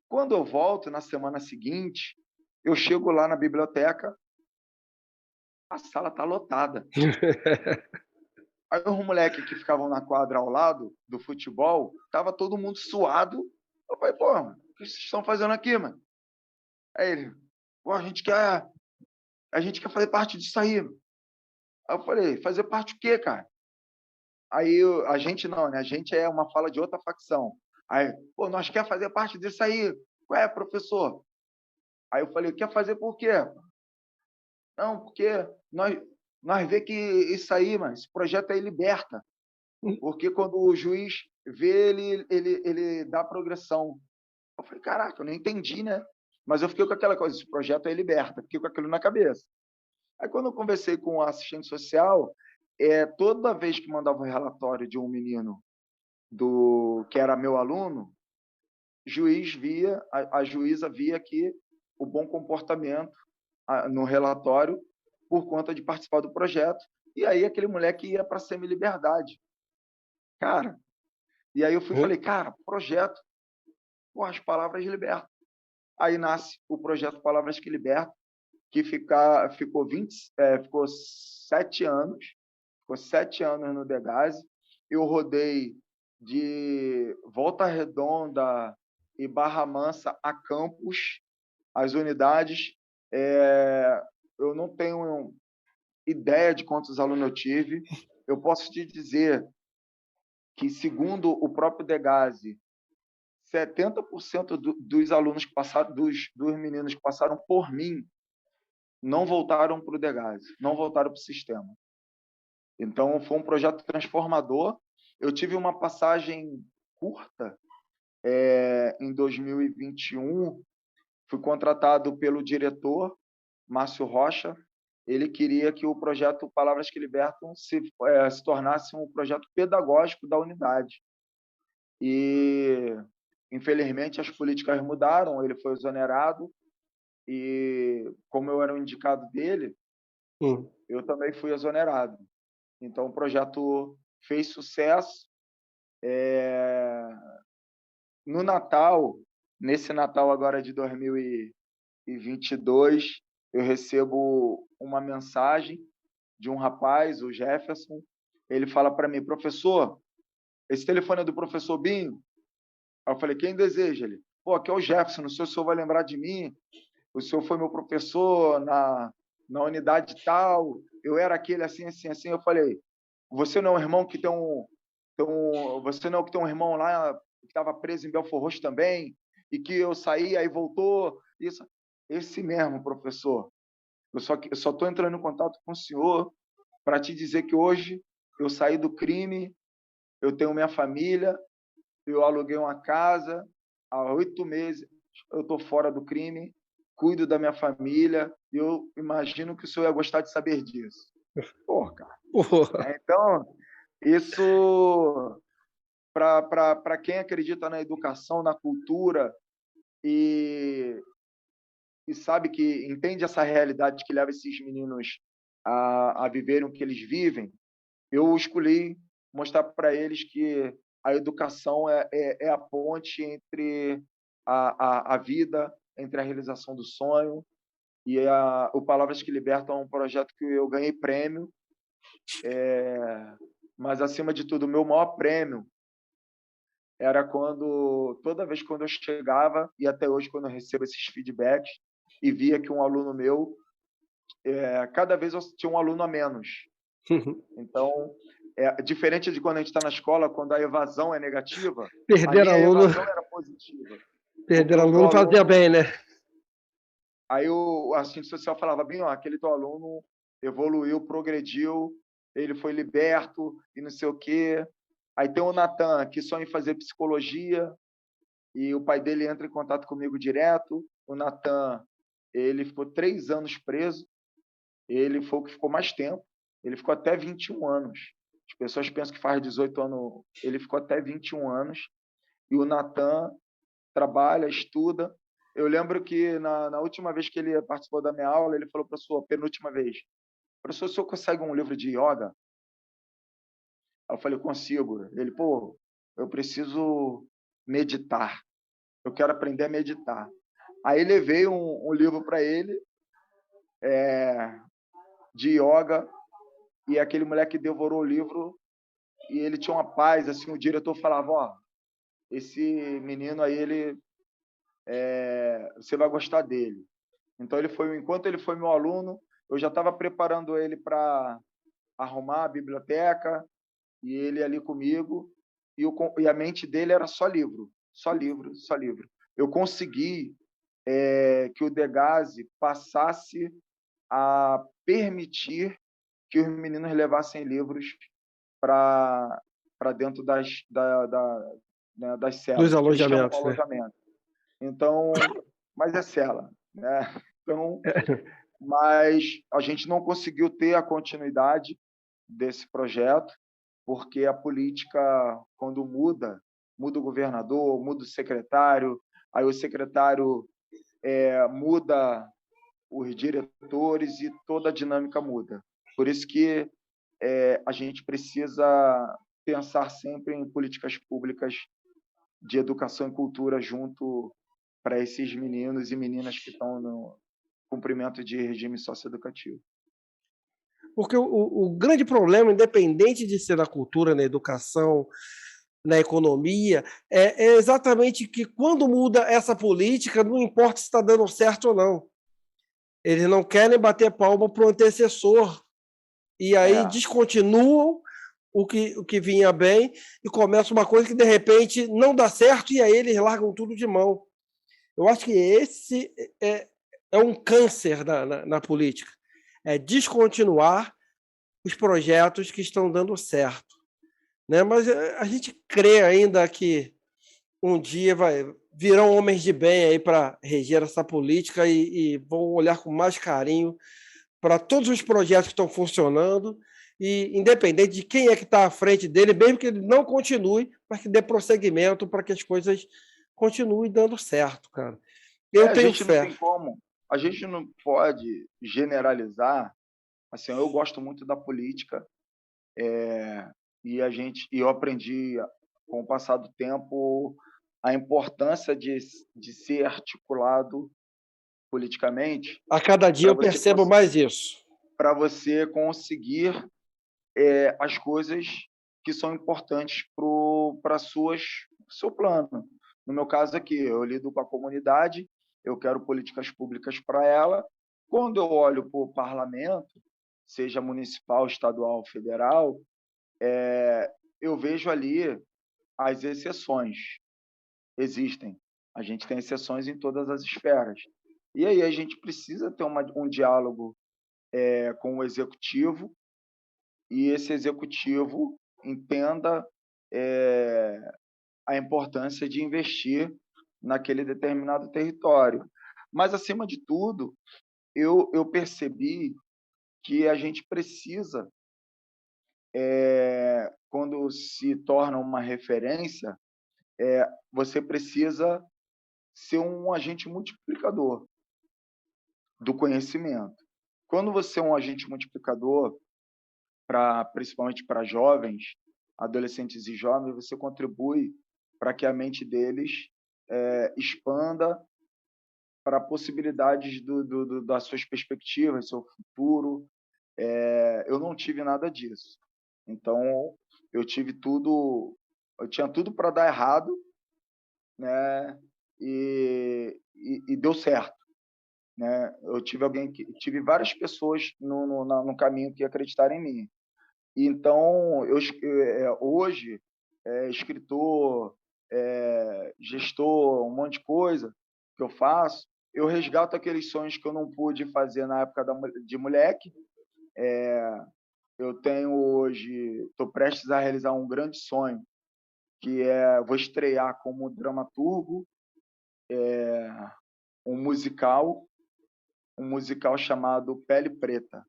Quando eu volto na semana seguinte, eu chego lá na biblioteca, a sala tá lotada. Aí os moleques que ficavam na quadra ao lado do futebol, tava todo mundo suado. Eu falei, pô, o que vocês estão fazendo aqui, mano? Aí ele, pô, a gente quer fazer parte disso aí. Aí eu falei, fazer parte do quê, cara? Aí a gente não, né? A gente é uma fala de outra facção. Aí, pô, nós quer fazer parte disso aí. Ué, professor? Aí eu falei, quer fazer por quê? Não, porque nós vê que isso aí, mano, esse projeto aí liberta. Porque quando o juiz vê, ele dá progressão. Eu falei, caraca, eu não entendi, né? Mas eu fiquei com aquela coisa, esse projeto aí liberta. Fiquei com aquilo na cabeça. Aí quando eu conversei com o assistente social, toda vez que mandava o relatório de um menino que era meu aluno, a juíza via que o bom comportamento no relatório por conta de participar do projeto, e aí aquele moleque ia para a semi-liberdade. Cara, e aí eu fui e falei, cara, projeto, pô, as palavras libertam. Aí nasce o projeto Palavras que Libertam, que ficou 7 anos, no Degase. Eu rodei de Volta Redonda e Barra Mansa a Campos, as unidades. Eu não tenho ideia de quantos alunos eu tive. Eu posso te dizer que, segundo o próprio Degase, 70% dos alunos que passaram, dos meninos que passaram por mim, não voltaram para o Degase, não voltaram para o sistema. Então, foi um projeto transformador. Eu tive uma passagem curta em 2021. Fui contratado pelo diretor, Márcio Rocha. Ele queria que o projeto Palavras que Libertam se tornasse um projeto pedagógico da unidade. E, infelizmente, as políticas mudaram, ele foi exonerado e como eu era um indicado dele, eu também fui exonerado. Então, o projeto fez sucesso. No Natal, nesse Natal agora de 2022, eu recebo uma mensagem de um rapaz, o Jefferson. Ele fala para mim: professor, esse telefone é do professor Binho? Aí eu falei: quem deseja? Ele: pô, aqui é o Jefferson, não sei se o senhor vai lembrar de mim, o senhor foi meu professor na unidade tal, eu era aquele assim, assim, assim. Eu falei: você não é um irmão que você não é o que tem um irmão lá que estava preso em Belfort Roxo também, e que eu saí, aí voltou, isso. Esse mesmo, professor. Eu só estou entrando em contato com o senhor para te dizer que hoje eu saí do crime, eu tenho minha família, eu aluguei uma casa, há 8 meses eu estou fora do crime, cuido da minha família, e eu imagino que o senhor ia gostar de saber disso. Porra, cara. Porra. Então, isso, para quem acredita na educação, na cultura, e, e sabe que entende essa realidade que leva esses meninos a viverem o que eles vivem, eu escolhi mostrar para eles que a educação é a ponte entre a vida, entre a realização do sonho, e o Palavras que Libertam é um projeto que eu ganhei prêmio, mas, acima de tudo, o meu maior prêmio era toda vez quando eu chegava, e até hoje quando eu recebo esses feedbacks, e via que um aluno meu, cada vez eu tinha um aluno a menos. Então, diferente de quando a gente está na escola, quando a evasão é negativa, a Perder minha aluno, evasão era positiva. Porque perder o teu aluno fazia aluno... bem, né? Aí o assistente social falava: bem, ó, aquele teu aluno evoluiu, progrediu, ele foi liberto e não sei o quê. Aí tem o Natan, que sonha em fazer psicologia, e o pai dele entra em contato comigo direto. O Natan, ele ficou 3 anos preso, ele foi o que ficou mais tempo, ele ficou até 21 anos. As pessoas pensam que faz 18 anos, ele ficou até 21 anos. E o Natan trabalha, estuda. Eu lembro que na última vez que ele participou da minha aula, ele falou: professor, penúltima vez, professor, o senhor consegue um livro de yoga? Aí eu falei: consigo. Ele: pô, eu preciso meditar, eu quero aprender a meditar. Aí levei um livro para ele, de yoga, e aquele moleque devorou o livro, e ele tinha uma paz, assim. O diretor falava: ó, esse menino aí, você vai gostar dele. Então, enquanto ele foi meu aluno, eu já estava preparando ele para arrumar a biblioteca, e ele ali comigo, e a mente dele era só livro, só livro, só livro. Eu consegui que o Degasse passasse a permitir que os meninos levassem livros para dentro das Dos celas, que eles chamam alojamentos, né? alojamento. Então, mas é cela, né? Então, mas a gente não conseguiu ter a continuidade desse projeto, porque a política, quando muda o governador, muda o secretário, aí o secretário muda os diretores e toda a dinâmica muda. Por isso que a gente precisa pensar sempre em políticas públicas de educação e cultura junto para esses meninos e meninas que estão no cumprimento de regime socioeducativo. Porque o grande problema, independente de ser na cultura, na educação, na economia, é exatamente que quando muda essa política, não importa se está dando certo ou não. Eles não querem bater palma para o antecessor. E aí descontinuam o que vinha bem e começa uma coisa que, de repente, não dá certo e aí eles largam tudo de mão. Eu acho que esse é um câncer na política. É descontinuar os projetos que estão dando certo. Né? Mas a gente crê ainda que um dia virão homens de bem aí para reger essa política e vão olhar com mais carinho para todos os projetos que estão funcionando, e independente de quem é que está à frente dele, mesmo que ele não continue, para que dê prosseguimento, para que as coisas continuem dando certo, cara. Eu A tenho gente não fé. tem como. a gente não pode generalizar. Assim, eu gosto muito da política, e eu aprendi com o passar do tempo a importância de ser articulado politicamente A cada dia para eu você percebo mais isso. para você conseguir as coisas que são importantes para seu plano. No meu caso aqui, eu lido com a comunidade, eu quero políticas públicas para ela. Quando eu olho para o parlamento, seja municipal, estadual, federal, eu vejo ali as exceções. Existem. A gente tem exceções em todas as esferas. E aí a gente precisa ter um diálogo com o executivo, e esse executivo entenda eh, a importância de investir naquele determinado território. Mas, acima de tudo, eu percebi que a gente precisa, quando se torna uma referência, você precisa ser um agente multiplicador do conhecimento. Quando você é um agente multiplicador, principalmente para jovens, adolescentes e jovens, você contribui para que a mente deles expanda para possibilidades das suas perspectivas, seu futuro. Eu não tive nada disso. Então, eu tive tudo, eu tinha tudo para dar errado, né? E deu certo, né? Eu tive várias pessoas no caminho que acreditaram em mim. Então, hoje, escritor, gestor, um monte de coisa que eu faço, eu resgato aqueles sonhos que eu não pude fazer na época de moleque. Eu tenho hoje, estou prestes a realizar um grande sonho, vou estrear como dramaturgo um musical, um musical chamado Pele Preta.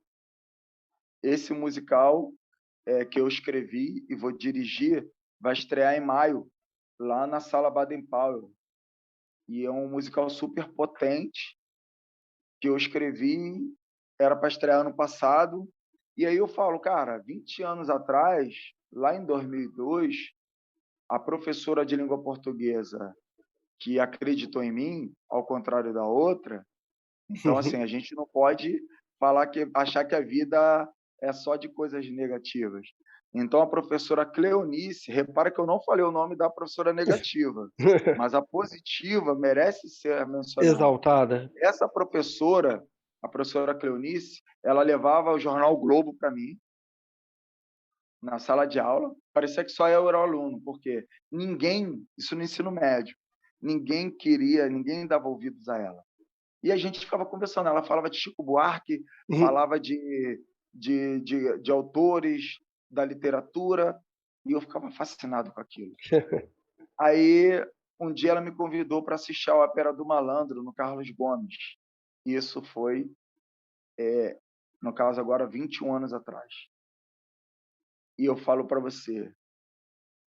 Esse musical que eu escrevi e vou dirigir vai estrear em maio, lá na Sala Baden-Powell. E é um musical super potente que eu escrevi, era para estrear ano passado. E aí eu falo, cara, 20 anos atrás, lá em 2002, a professora de língua portuguesa que acreditou em mim, ao contrário da outra. Então, assim, a gente não pode achar que a vida é só de coisas negativas. Então, a professora Cleonice, repara que eu não falei o nome da professora negativa, mas a positiva merece ser mencionada. Exaltada. Essa professora, a professora Cleonice, ela levava o jornal Globo para mim, na sala de aula. Parecia que só eu era o aluno, porque isso no ensino médio, ninguém dava ouvidos a ela. E a gente ficava conversando. Ela falava de Chico Buarque, falava de autores da literatura, e eu ficava fascinado com aquilo. Aí, um dia, ela me convidou para assistir a Ópera do Malandro, no Carlos Gomes. Isso foi, no caso, agora 21 anos atrás. E eu falo para você,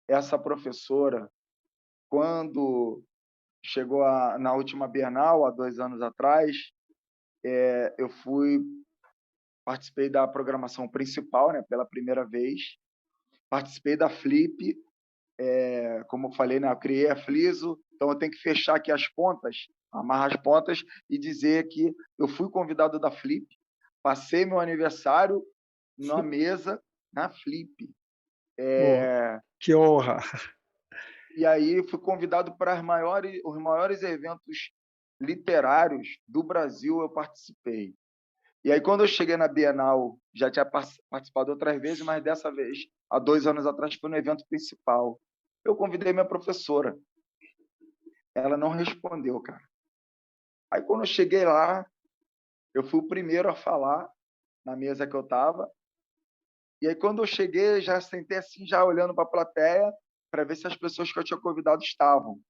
essa professora, quando chegou na última Bienal, há 2 anos atrás, eu participei da programação principal, né, pela primeira vez. Participei da Flip, como eu falei, né, eu criei a Fliso, então eu tenho que fechar aqui as pontas, amarrar as pontas e dizer que eu fui convidado da Flip, passei meu aniversário na mesa na Flip. Pô, que honra. E aí fui convidado para os maiores eventos literários do Brasil, eu participei. E aí, quando eu cheguei na Bienal, já tinha participado outras vezes, mas dessa vez, há 2 anos atrás, foi no evento principal. Eu convidei minha professora. Ela não respondeu, cara. Aí, quando eu cheguei lá, eu fui o primeiro a falar na mesa que eu estava. E aí, quando eu cheguei, já sentei assim, já olhando para a plateia, para ver se as pessoas que eu tinha convidado estavam.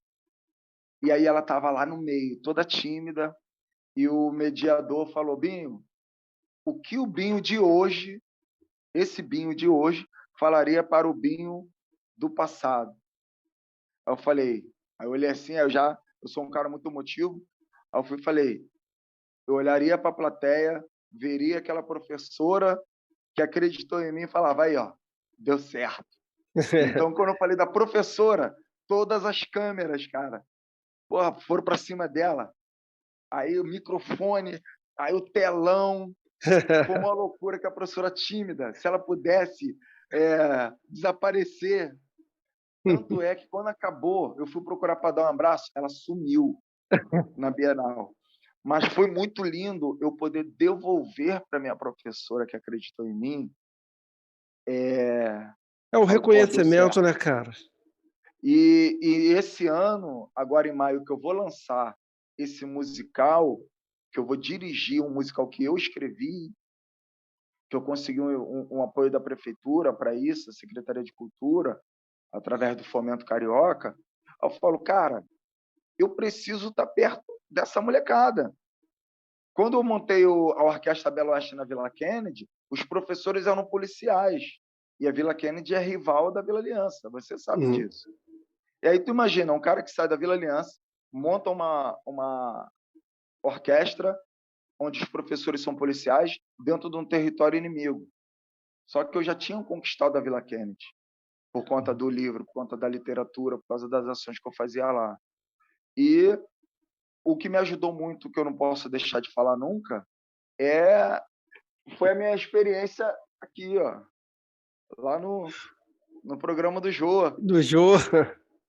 E aí, ela estava lá no meio, toda tímida, e o mediador falou: Binho, o que o Binho de hoje, esse Binho de hoje, falaria para o Binho do passado? Aí eu olhei assim, eu sou um cara muito emotivo, aí eu falei, eu olharia para a plateia, veria aquela professora que acreditou em mim e falava: aí, ó, deu certo. Então, quando eu falei da professora, todas as câmeras, cara, porra, foram para cima dela. Aí o microfone, aí o telão. Foi uma loucura que a professora tímida, se ela pudesse desaparecer. Tanto é que quando acabou, eu fui procurar para dar um abraço, ela sumiu na Bienal. Mas foi muito lindo eu poder devolver para minha professora que acreditou em mim. É o Falou, pô, deu reconhecimento, certo. né, cara? E esse ano, agora em maio, que eu vou lançar esse musical, que eu vou dirigir um musical que eu escrevi, que eu consegui um apoio da prefeitura para isso, a Secretaria de Cultura, através do Fomento Carioca. Eu falo, cara, eu preciso estar perto dessa molecada. Quando eu montei a Orquestra Belo Oeste na Vila Kennedy, os professores eram policiais. E a Vila Kennedy é rival da Vila Aliança, você sabe Uhum. disso. E aí tu imagina, um cara que sai da Vila Aliança, monta uma orquestra onde os professores são policiais dentro de um território inimigo. Só que eu já tinha conquistado a Vila Kennedy, por conta do livro, por conta da literatura, por causa das ações que eu fazia lá. E o que me ajudou muito, que eu não posso deixar de falar nunca, foi a minha experiência aqui, ó, lá no programa do Jô. Do Jô.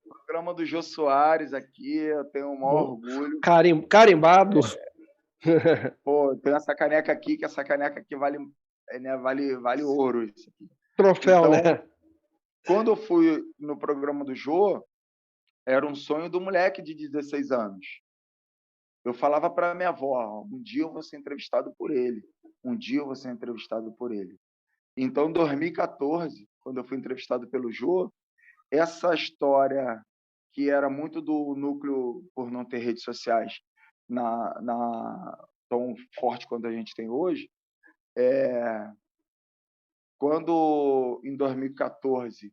Programa do Jô Soares aqui, eu tenho o maior orgulho. Carimbado. Pô, eu tenho essa caneca aqui, que essa caneca aqui vale ouro. Isso aqui. Troféu, Então, né? quando eu fui no programa do Jô, era um sonho do moleque de 16 anos. Eu falava para minha avó, um dia eu vou ser entrevistado por ele. Um dia eu vou ser entrevistado por ele. Então, em 2014, quando eu fui entrevistado pelo Jô, essa história que era muito do núcleo, por não ter redes sociais tão forte quanto a gente tem hoje, quando em 2014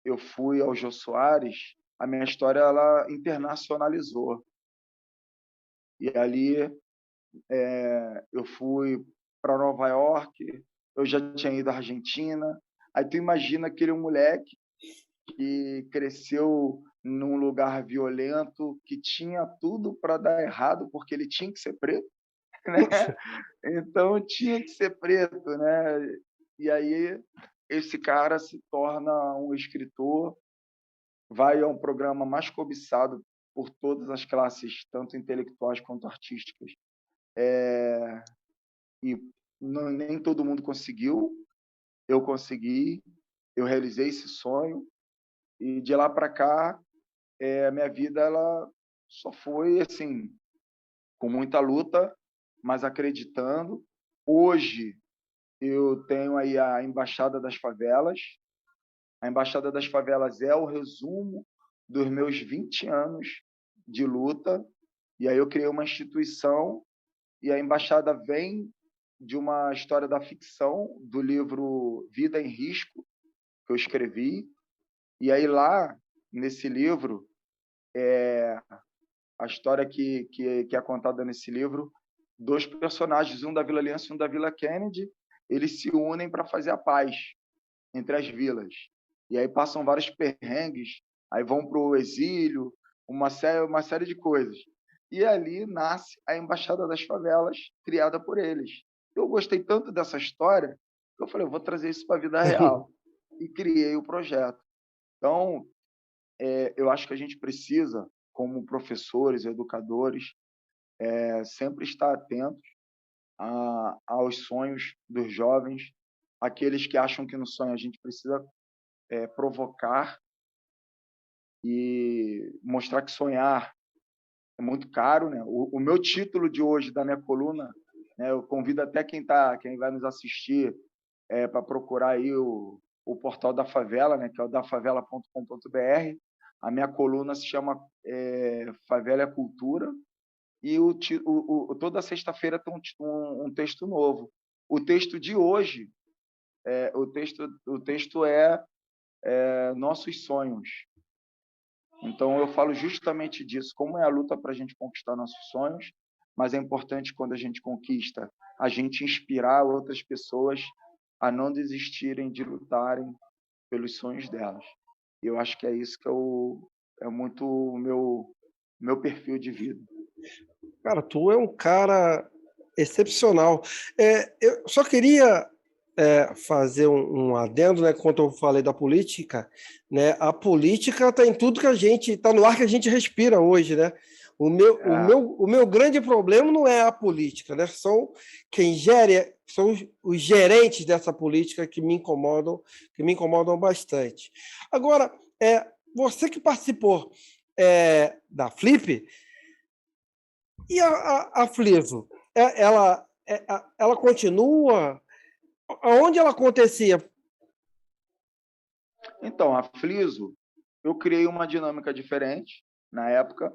eu fui ao Jô Soares, a minha história ela internacionalizou. E ali eu fui para Nova York, eu já tinha ido à Argentina. Aí tu imagina aquele moleque que cresceu num lugar violento, que tinha tudo para dar errado, porque ele tinha que ser preto, né? Então tinha que ser preto, né? E aí esse cara se torna um escritor, vai a um programa mais cobiçado por todas as classes, tanto intelectuais quanto artísticas. E nem todo mundo conseguiu, eu consegui, eu realizei esse sonho, e de lá para cá, a minha vida ela só foi assim, com muita luta, mas acreditando. Hoje eu tenho aí a Embaixada das Favelas. A Embaixada das Favelas é o resumo dos meus 20 anos de luta. E aí eu criei uma instituição e a Embaixada vem de uma história da ficção, do livro Vida em Risco, que eu escrevi. E aí lá, nesse livro, a história que é contada nesse livro, dois personagens, um da Vila Aliança e um da Vila Kennedy, eles se unem para fazer a paz entre as vilas. E aí passam vários perrengues, aí vão para o exílio, uma série de coisas. E ali nasce a Embaixada das Favelas, criada por eles. Eu gostei tanto dessa história que eu falei, eu vou trazer isso para a vida real. E criei o projeto. Então, eu acho que a gente precisa, como professores, educadores, sempre estar atentos aos sonhos dos jovens, aqueles que acham que no sonho a gente precisa provocar e mostrar que sonhar é muito caro, né? O meu título de hoje da minha coluna, né, eu convido até quem vai nos assistir para procurar aí o portal da favela, né, que é o dafavela.com.br. A minha coluna se chama Favela é Cultura e toda sexta-feira tem um texto novo. O texto de hoje, o texto é Nossos Sonhos. Então, eu falo justamente disso, como é a luta para a gente conquistar nossos sonhos, mas é importante, quando a gente conquista, a gente inspirar outras pessoas a não desistirem de lutarem pelos sonhos delas. E eu acho que é isso que é muito o meu perfil de vida. Cara, tu é um cara excepcional. Eu só queria fazer um adendo, né? Quando eu falei da política, né? A política está em tudo que a gente está no ar que a gente respira hoje, né? O meu grande problema não é a política, né? São os gerentes dessa política que me incomodam bastante. Agora, você que participou da Flip, e a Fliso, ela continua? Aonde ela acontecia? Então, a Fliso, eu criei uma dinâmica diferente na época.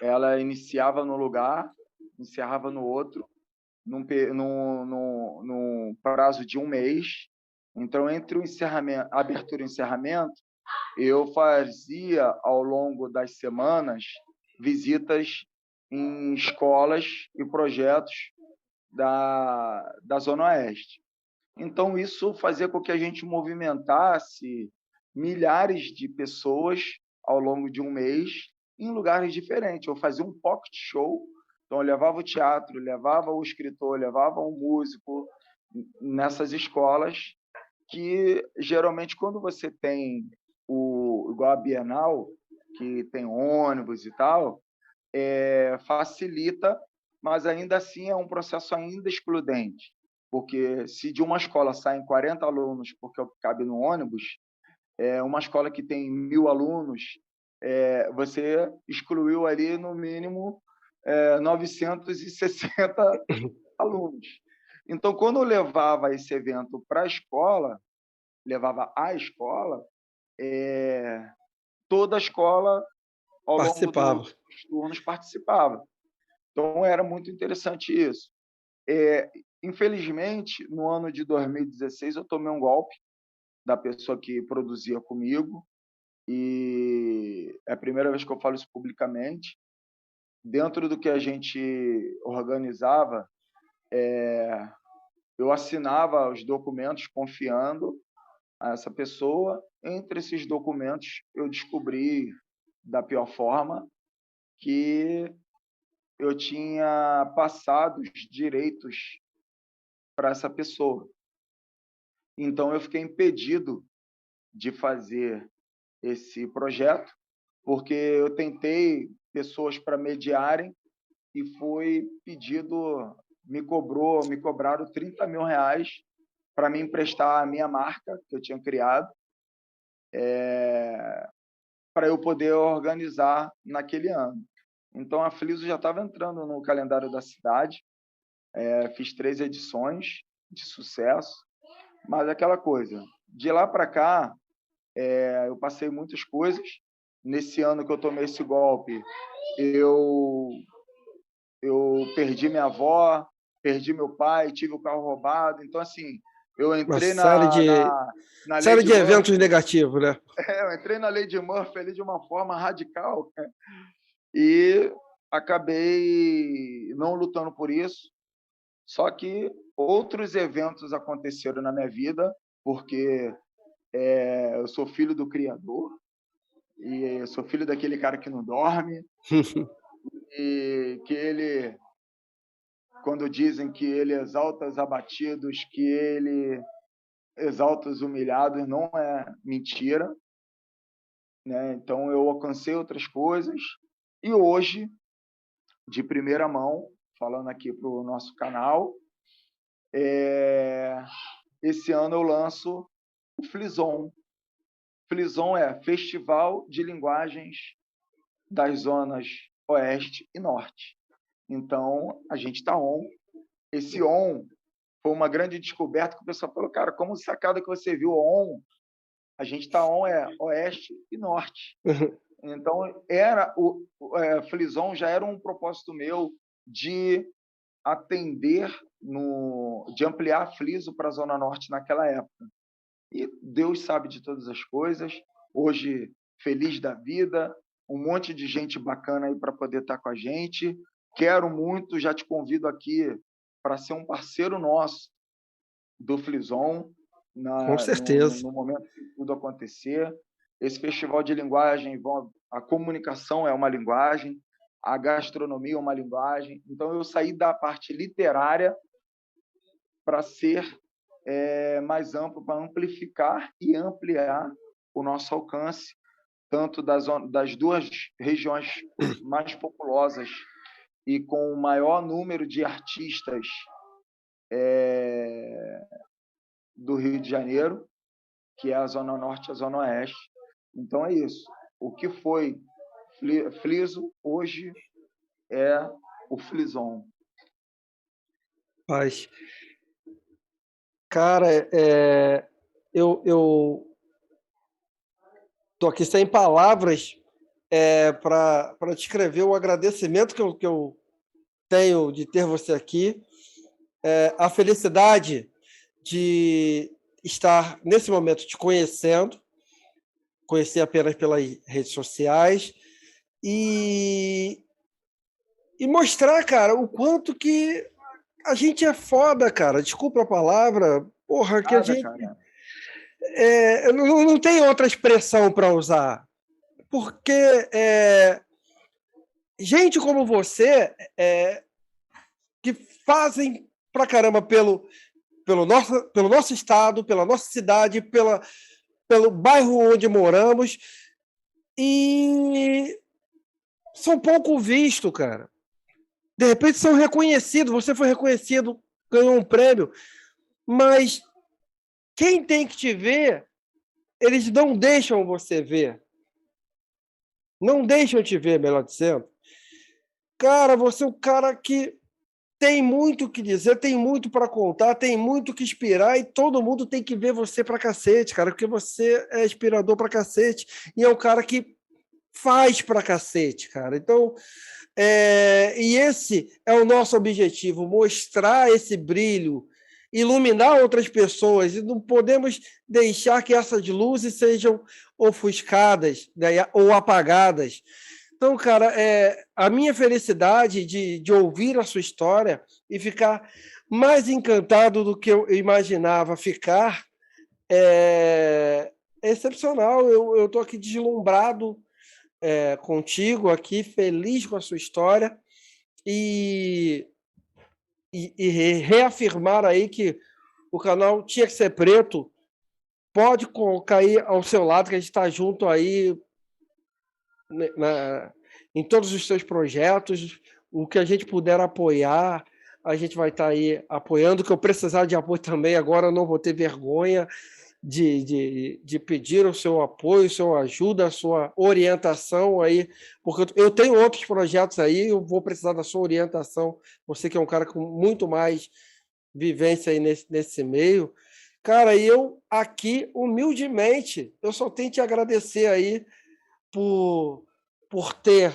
Ela iniciava no lugar, encerrava no outro, num prazo de um mês. Então, entre o encerramento, abertura e encerramento, eu fazia, ao longo das semanas, visitas em escolas e projetos da Zona Oeste. Então, isso fazia com que a gente movimentasse milhares de pessoas ao longo de um mês em lugares diferentes. Eu fazia um pocket show, então eu levava o teatro, levava o escritor, levava um músico nessas escolas que, geralmente, quando você tem igual a Bienal, que tem ônibus e tal, facilita, mas ainda assim é um processo ainda excludente, porque se de uma escola saem 40 alunos, porque é o que cabe no ônibus, uma escola que tem 1.000 alunos, você excluiu ali, no mínimo, 960 alunos. Então, quando eu levava esse evento para a escola, toda a escola, ao longo Participava. dos turnos, participava. Então, era muito interessante isso. Infelizmente, no ano de 2016, eu tomei um golpe da pessoa que produzia comigo, e é a primeira vez que eu falo isso publicamente. Dentro do que a gente organizava, eu assinava os documentos confiando a essa pessoa. Entre esses documentos, eu descobri, da pior forma, que eu tinha passado os direitos para essa pessoa. Então, eu fiquei impedido de fazer esse projeto, porque eu tentei pessoas para mediarem e foi pedido, me cobraram R$ 30.000 para me emprestar a minha marca que eu tinha criado, para eu poder organizar naquele ano. Então, a Fliso já estava entrando no calendário da cidade, fiz 3 edições de sucesso, mas aquela coisa, de lá para cá, eu passei muitas coisas. Nesse ano que eu tomei esse golpe, eu perdi minha avó, perdi meu pai, tive o carro roubado. Então, assim, eu Uma entrei na lei série de de eventos Murphy, negativos, né? eu entrei na lei de Murphy ali de uma forma radical, e acabei não lutando por isso. Só que outros eventos aconteceram na minha vida, porque eu sou filho do Criador, e eu sou filho daquele cara que não dorme, e que ele, quando dizem que ele exalta os abatidos, que ele exalta os humilhados, não é mentira, né? Então, eu alcancei outras coisas, e hoje, de primeira mão, falando aqui para o nosso canal, esse ano eu lanço o Flison. Flison é Festival de Linguagens das Zonas Oeste e Norte. Então, a gente está on. Esse on foi uma grande descoberta, que o pessoal falou, cara, como sacada que você viu on, a gente está on Oeste e Norte. Então, Flison já era um propósito meu de atender, de ampliar a Fliso para a Zona Norte naquela época. E Deus sabe de todas as coisas. Hoje, feliz da vida, um monte de gente bacana aí para poder estar com a gente. Quero muito, já te convido aqui para ser um parceiro nosso do Flison Com certeza. no momento que tudo acontecer. Esse festival de linguagem, a comunicação é uma linguagem, a gastronomia é uma linguagem. Então, eu saí da parte literária para ser mais amplo, para amplificar e ampliar o nosso alcance, tanto das duas regiões mais populosas e com o maior número de artistas do Rio de Janeiro, que é a Zona Norte e a Zona Oeste. Então, é isso. O que foi Fliso, hoje é o Flison. Mas, cara, eu tô aqui sem palavras para descrever o agradecimento que eu tenho de ter você aqui, a felicidade de estar, nesse momento, te conhecendo, conhecer apenas pelas redes sociais, e, e mostrar, cara, o quanto que a gente é foda, cara. Desculpa a palavra, porra, que a Nada, gente cara. não tem outra expressão para usar. Porque gente como você, que fazem pra caramba pelo nosso estado, pela nossa cidade, pelo bairro onde moramos, e são pouco vistos, cara. De repente são reconhecidos, você foi reconhecido, ganhou um prêmio, mas quem tem que te ver, eles não deixam você ver. Não deixam te ver, melhor dizendo. Cara, você é um cara que tem muito o que dizer, tem muito para contar, tem muito o que inspirar, e todo mundo tem que ver você pra cacete, cara, porque você é inspirador pra cacete e é um cara que faz pra cacete, cara. Então, e esse é o nosso objetivo, mostrar esse brilho, iluminar outras pessoas, e não podemos deixar que essas luzes sejam ofuscadas, né, ou apagadas. Então, cara, a minha felicidade de ouvir a sua história e ficar mais encantado do que eu imaginava ficar é excepcional. Eu estou aqui deslumbrado contigo, aqui feliz com a sua história e, e reafirmar aí que o canal Tinha que Ser Preto pode colocar aí ao seu lado, que a gente está junto aí em todos os seus projetos, o que a gente puder apoiar, a gente vai estar aí apoiando. O que eu precisar de apoio também, agora eu não vou ter vergonha de pedir o seu apoio, sua ajuda, a sua orientação aí, porque eu tenho outros projetos aí, eu vou precisar da sua orientação, você que é um cara com muito mais vivência aí nesse meio. Cara, e eu aqui, humildemente, eu só tenho que te agradecer aí por, por ter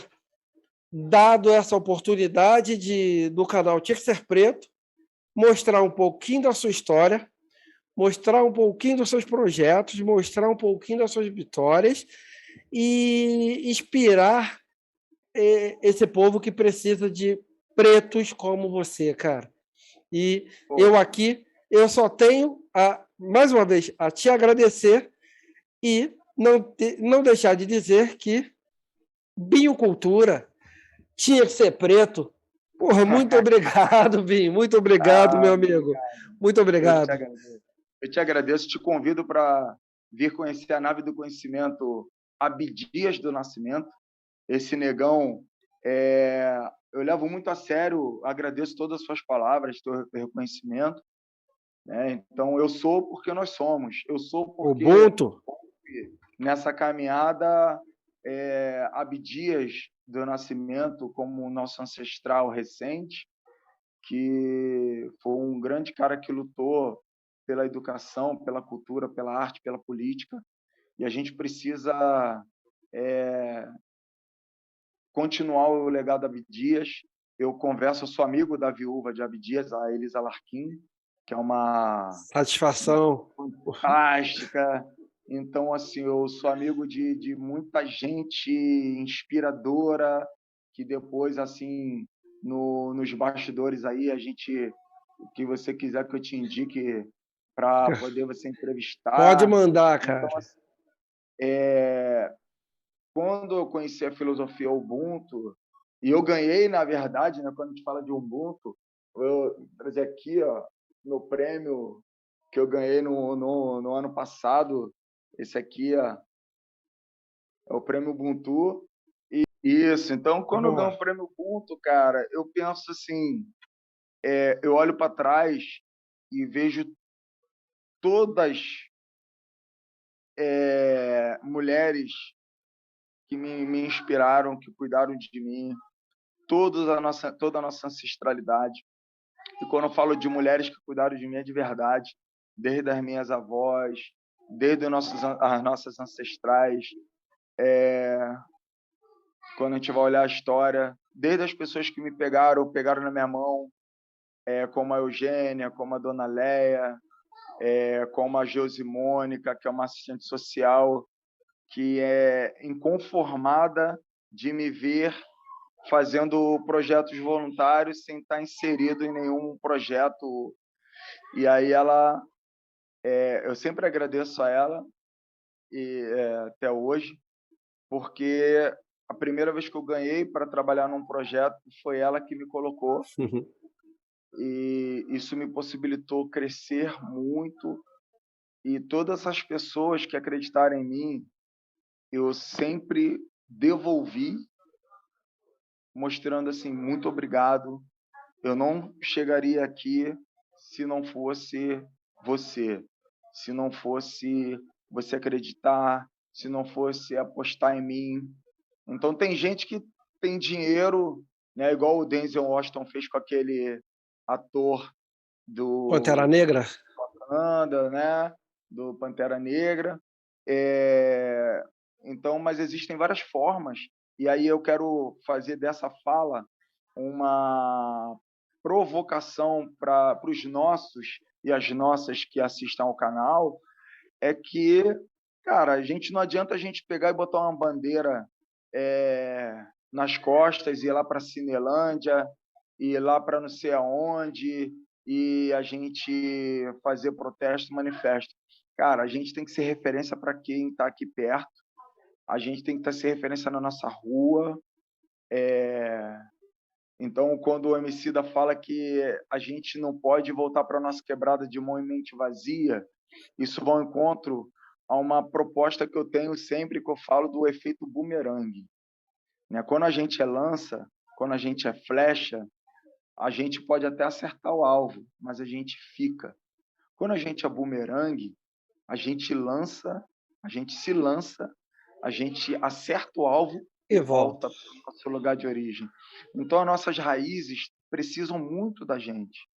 dado essa oportunidade do canal Tinha que Ser Preto, mostrar um pouquinho da sua história, mostrar um pouquinho dos seus projetos, mostrar um pouquinho das suas vitórias e inspirar esse povo que precisa de pretos como você, cara. E eu aqui, eu só tenho, mais uma vez, a te agradecer e não deixar de dizer que biocultura tinha que ser preto. Porra, muito obrigado, Binho. Muito obrigado, meu amigo. Obrigado. Muito Eu te obrigado. agradeço. Eu te agradeço, te convido para vir conhecer a nave do conhecimento Abdias do Nascimento. Esse negão, eu levo muito a sério, agradeço todas as suas palavras, teu reconhecimento. Né? Então, eu sou porque nós somos. Eu sou porque Ubuntu. nessa caminhada, Abdias do Nascimento, como nosso ancestral recente, que foi um grande cara que lutou pela educação, pela cultura, pela arte, pela política, e a gente precisa continuar o legado de Abdias. Eu converso, eu sou amigo da viúva de Abdias, a Elisa Larquim, que é uma Satisfação. fantástica, Então, assim, eu sou amigo de muita gente inspiradora, que depois, assim, nos bastidores aí, a gente, o que você quiser que eu te indique para poder você Pode entrevistar. mandar, Então, cara. assim, quando eu conheci a filosofia Ubuntu, e eu ganhei, na verdade, né, quando a gente fala de Ubuntu, eu vou trazer aqui, ó, meu prêmio que eu ganhei no ano passado. Esse aqui, ó, é o prêmio Ubuntu. Isso. Então, quando eu ganho Boa. o prêmio Ubuntu, cara, eu penso assim, eu olho para trás e vejo todas mulheres que me inspiraram, que cuidaram de mim, toda a nossa ancestralidade. E quando eu falo de mulheres que cuidaram de mim é de verdade, desde as minhas avós, desde as nossas ancestrais, quando a gente vai olhar a história, desde as pessoas que me pegaram na minha mão, como a Eugênia, como a Dona Leia, como a Josi Mônica, que é uma assistente social, que é inconformada de me ver fazendo projetos voluntários sem estar inserido em nenhum projeto. E aí eu sempre agradeço a ela até hoje, porque a primeira vez que eu ganhei para trabalhar num projeto foi ela que me colocou, e isso me possibilitou crescer muito. E todas as pessoas que acreditaram em mim, eu sempre devolvi, mostrando assim, muito obrigado. Eu não chegaria aqui se não fosse você, se não fosse você acreditar, se não fosse apostar em mim. Então tem gente que tem dinheiro, né, igual o Denzel Washington fez com aquele ator Pantera do Negra? Wakanda, né, do Pantera Negra. É, então, mas existem várias formas, e aí eu quero fazer dessa fala uma provocação para os nossos e as nossas que assistam ao canal, é que, cara, a gente não adianta a gente pegar e botar uma bandeira nas costas, ir lá para Cinelândia, ir lá para não sei aonde, e a gente fazer protesto, manifesto. Cara, a gente tem que ser referência para quem está aqui perto, a gente tem que ser referência na nossa rua. Então, quando o Emicida fala que a gente não pode voltar para a nossa quebrada de mão e mente vazia, isso vai ao encontro a uma proposta que eu tenho sempre, que eu falo do efeito bumerangue, né? Quando a gente é lança, quando a gente é flecha, a gente pode até acertar o alvo, mas a gente fica. Quando a gente é bumerangue, a gente lança, a gente se lança, a gente acerta o alvo e E volta. volta para o nosso lugar de origem. Então, as nossas raízes precisam muito da gente.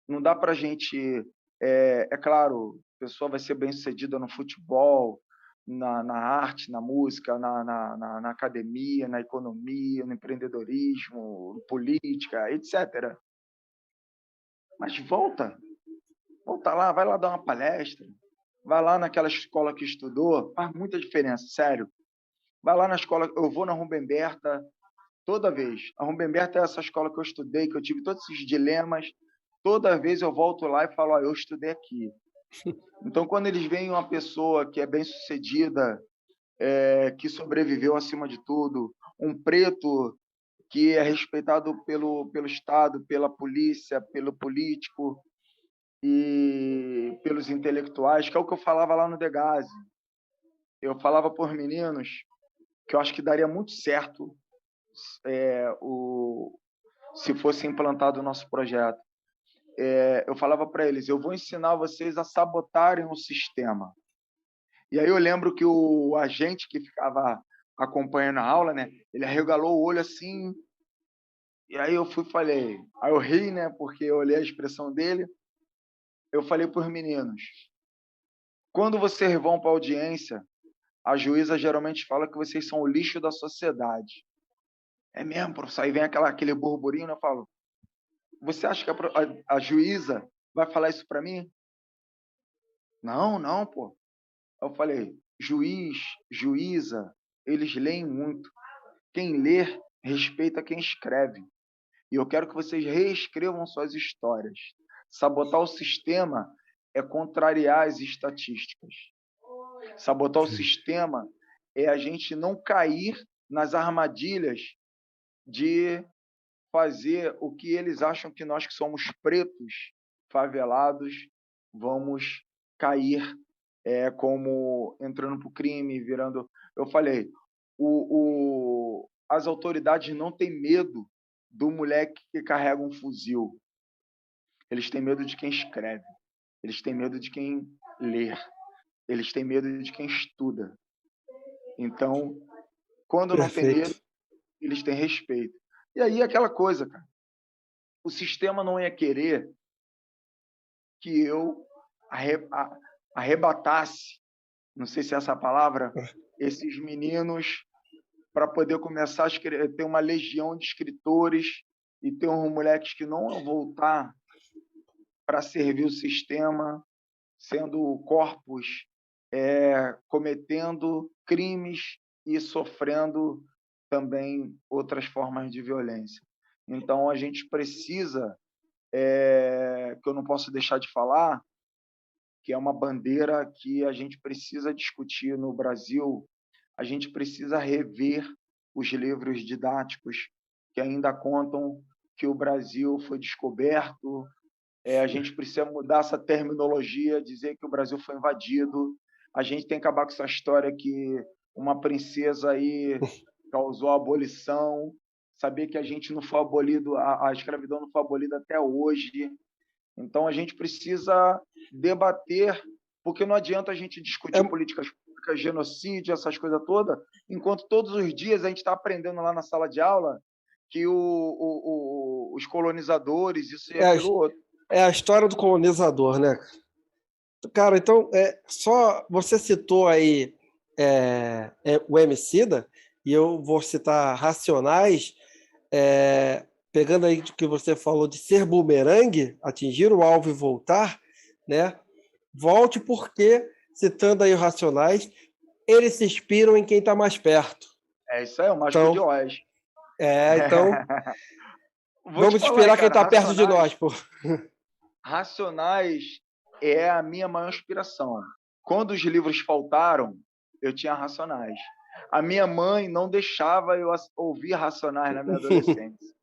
Não dá para a gente. É claro, a pessoa vai ser bem-sucedida no futebol, na arte, na música, na academia, na economia, no empreendedorismo, política, etc. Mas volta lá, vai lá dar uma palestra, vai lá naquela escola que estudou, faz muita diferença, sério. Vai lá na escola, eu vou na Rumbemberta toda vez. A Rumbemberta é essa escola que eu estudei, que eu tive todos esses dilemas. Toda vez eu volto lá e falo, eu estudei aqui. Então, quando eles veem uma pessoa que é bem-sucedida, que sobreviveu acima de tudo, um preto que é respeitado pelo Estado, pela polícia, pelo político e pelos intelectuais, que é o que eu falava lá no Degase. Eu falava por meninos que eu acho que daria muito certo se fosse implantado o nosso projeto. Eu falava para eles, eu vou ensinar vocês a sabotarem o sistema. E aí eu lembro que o agente que ficava acompanhando a aula, né, ele arregalou o olho assim, e aí eu falei, aí eu ri, né, porque eu olhei a expressão dele, eu falei para os meninos, quando vocês vão para a audiência, a juíza geralmente fala que vocês são o lixo da sociedade. É mesmo, professor? Aí vem aquele burburinho, né, eu falo, você acha que a juíza vai falar isso para mim? Não, não, pô. Eu falei, juiz, juíza, eles leem muito. Quem lê, respeita quem escreve. E eu quero que vocês reescrevam suas histórias. Sabotar o sistema é contrariar as estatísticas. Sabotar o sistema é a gente não cair nas armadilhas de fazer o que eles acham que nós que somos pretos, favelados, vamos cair como entrando para o crime, virando... Eu falei, as autoridades não têm medo do moleque que carrega um fuzil. Eles têm medo de quem escreve. Eles têm medo de quem lê. Eles têm medo de quem estuda. Então, quando não tem medo, Perfeito. eles têm respeito. E aí, aquela coisa, cara. O sistema não ia querer que eu arrebatasse, não sei se é essa a palavra, esses meninos para poder começar a ter uma legião de escritores e ter uns moleques que não vão voltar para servir o sistema, sendo corpos cometendo crimes e sofrendo também outras formas de violência. Então, a gente precisa, que eu não posso deixar de falar, que é uma bandeira que a gente precisa discutir no Brasil. A gente precisa rever os livros didáticos que ainda contam que o Brasil foi descoberto. A gente precisa mudar essa terminologia, dizer que o Brasil foi invadido. A gente tem que acabar com essa história que uma princesa aí causou a abolição, saber que a gente não foi abolido, a escravidão não foi abolida até hoje. Então, a gente precisa debater, porque não adianta a gente discutir políticas públicas, genocídio, essas coisas todas, enquanto todos os dias a gente está aprendendo lá na sala de aula que os colonizadores, isso e aquilo outro. É a história do colonizador, né? Cara, então, só você citou aí o Emicida, e eu vou citar Racionais, pegando aí o que você falou de ser bumerangue, atingir o alvo e voltar, né? Volte porque, citando aí o Racionais, eles se inspiram em quem está mais perto. É isso aí, o Mágico de Oz. Então, vamos inspirar quem está perto de nós, pô. Racionais é a minha maior inspiração. Quando os livros faltaram, eu tinha Racionais. A minha mãe não deixava eu ouvir Racionais na minha adolescência.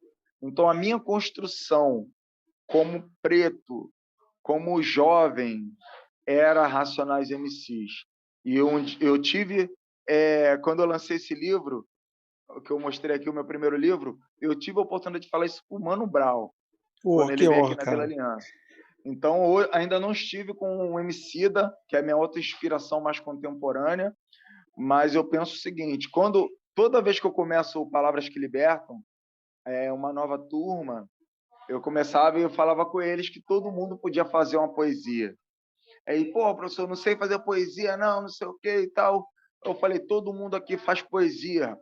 Então, a minha construção como preto, como jovem, era Racionais MCs. E eu tive, quando eu lancei esse livro, que eu mostrei aqui, o meu primeiro livro, eu tive a oportunidade de falar isso para o Mano Brown, quando ele veio aqui na Vila Aliança. Então, eu ainda não estive com o Emicida, que é a minha outra inspiração mais contemporânea, mas eu penso o seguinte, toda vez que eu começo Palavras que Libertam, uma nova turma, eu começava e eu falava com eles que todo mundo podia fazer uma poesia. Aí, pô, professor, não sei fazer poesia, não sei o que e tal. Eu falei, todo mundo aqui faz poesia.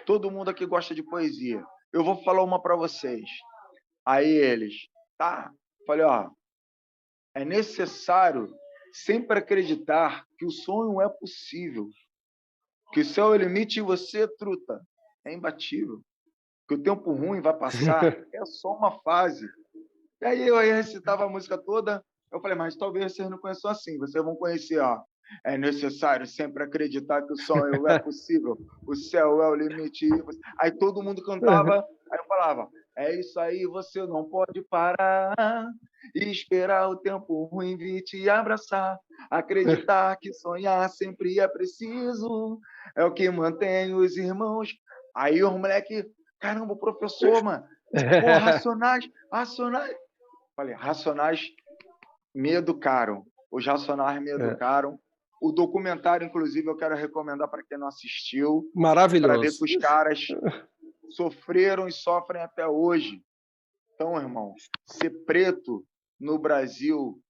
Todo mundo aqui gosta de poesia. Eu vou falar uma para vocês. Aí eles, tá? Falei, ó, é necessário sempre acreditar que o sonho é possível, que o céu é o limite e você, truta, é imbatível, que o tempo ruim vai passar, é só uma fase. E aí eu recitava a música toda, eu falei, mas talvez vocês não conheçam assim, vocês vão conhecer, ó. É necessário sempre acreditar que o sonho é possível, o céu é o limite. Aí todo mundo cantava, aí eu falava, é isso aí, você não pode parar e esperar o tempo ruim vir te abraçar. Acreditar que sonhar sempre é preciso, é o que mantém os irmãos. Aí os moleque, caramba, professor, mano, pô, Racionais. Falei, Racionais me educaram. Os Racionais me educaram. O documentário, inclusive, eu quero recomendar para quem não assistiu. Maravilhoso. Para ver que os caras sofreram e sofrem até hoje. Então, irmão, ser preto no Brasil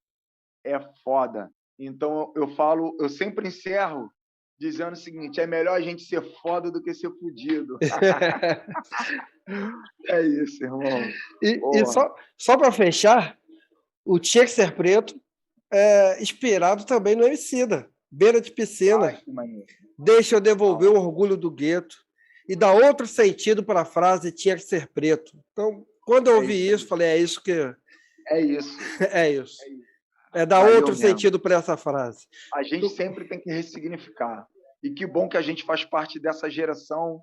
é foda. Então, eu sempre encerro dizendo o seguinte, é melhor a gente ser foda do que ser fudido. É isso, irmão. E só para fechar, o Tinha que Ser Preto é inspirado também no Emicida, beira de piscina. Ai, que maneiro. Deixa eu devolver o orgulho do gueto. E dá outro sentido para a frase tinha que ser preto. Então, quando eu ouvi isso, falei, é isso que... É isso. É isso. É dar Valeu outro mesmo. sentido para essa frase. A gente sempre tem que ressignificar. E que bom que a gente faz parte dessa geração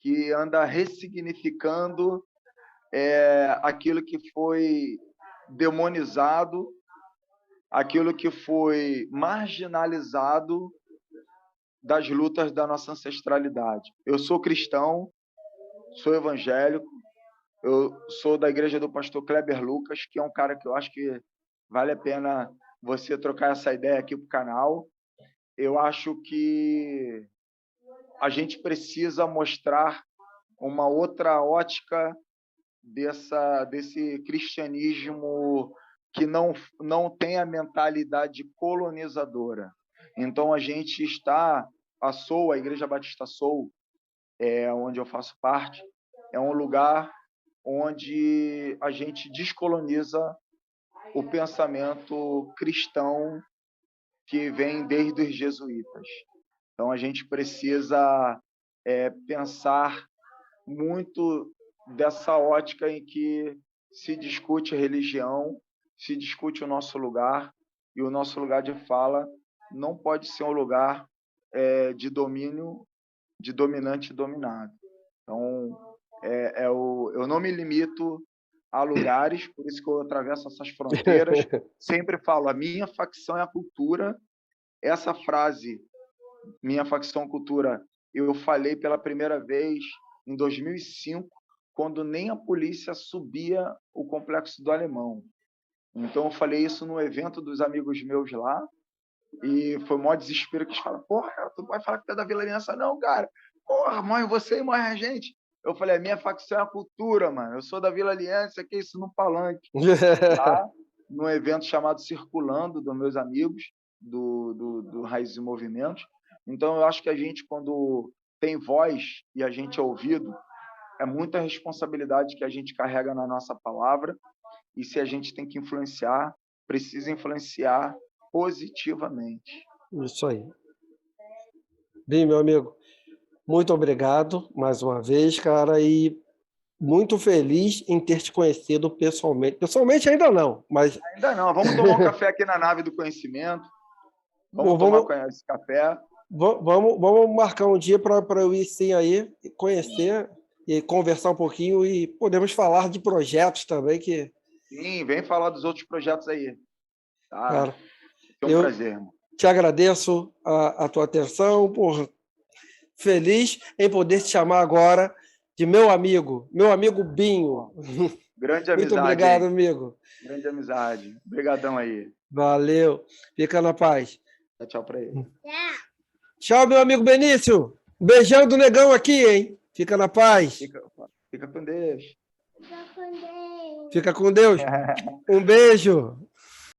que anda ressignificando aquilo que foi demonizado, aquilo que foi marginalizado das lutas da nossa ancestralidade. Eu sou cristão, sou evangélico, eu sou da igreja do pastor Kleber Lucas, que é um cara que eu acho que vale a pena você trocar essa ideia aqui para o canal. Eu acho que a gente precisa mostrar uma outra ótica desse cristianismo que não tem a mentalidade colonizadora. Então, a gente está... a Igreja Batista Soul, onde eu faço parte, é um lugar onde a gente descoloniza o pensamento cristão que vem desde os jesuítas. Então, a gente precisa pensar muito dessa ótica em que se discute religião, se discute o nosso lugar, e o nosso lugar de fala não pode ser um lugar de domínio, de dominante e dominado. Então, eu não me limito a lugares, por isso que eu atravesso essas fronteiras. Sempre falo, a minha facção é a cultura. Essa frase, minha facção cultura, eu falei pela primeira vez em 2005, quando nem a polícia subia o Complexo do Alemão. Então, eu falei isso no evento dos amigos meus lá, e foi o maior desespero, que eles falam, porra, tu vai falar que tu é da Vila Aliança? Não, cara. Porra, morre você e morre a gente. Eu falei, a minha facção é a cultura, mano. Eu sou da Vila Aliança, que é isso no palanque. Lá, num evento chamado Circulando, dos meus amigos, do Raízes e Movimentos. Então, eu acho que a gente, quando tem voz e a gente é ouvido, é muita responsabilidade que a gente carrega na nossa palavra, e se a gente tem que influenciar, precisa influenciar positivamente. Isso aí. Bem, meu amigo, muito obrigado mais uma vez, cara, e muito feliz em ter te conhecido pessoalmente. Pessoalmente ainda não, mas... Ainda não. Vamos tomar um café aqui na nave do conhecimento. Vamos tomar esse café. Vamos marcar um dia para eu ir sim aí, conhecer e conversar um pouquinho, e podemos falar de projetos também que... Sim, vem falar dos outros projetos aí. Tá? Cara, é um prazer, irmão. Te agradeço a tua atenção, feliz em poder te chamar agora de meu amigo Binho. Grande amizade. Muito obrigado, amigo. Grande amizade. Obrigadão aí. Valeu. Fica na paz. Tchau para ele. Tchau, meu amigo Benício. Um beijão do negão aqui, hein? Fica na paz. Fica com Deus. Fica com Deus. Um beijo.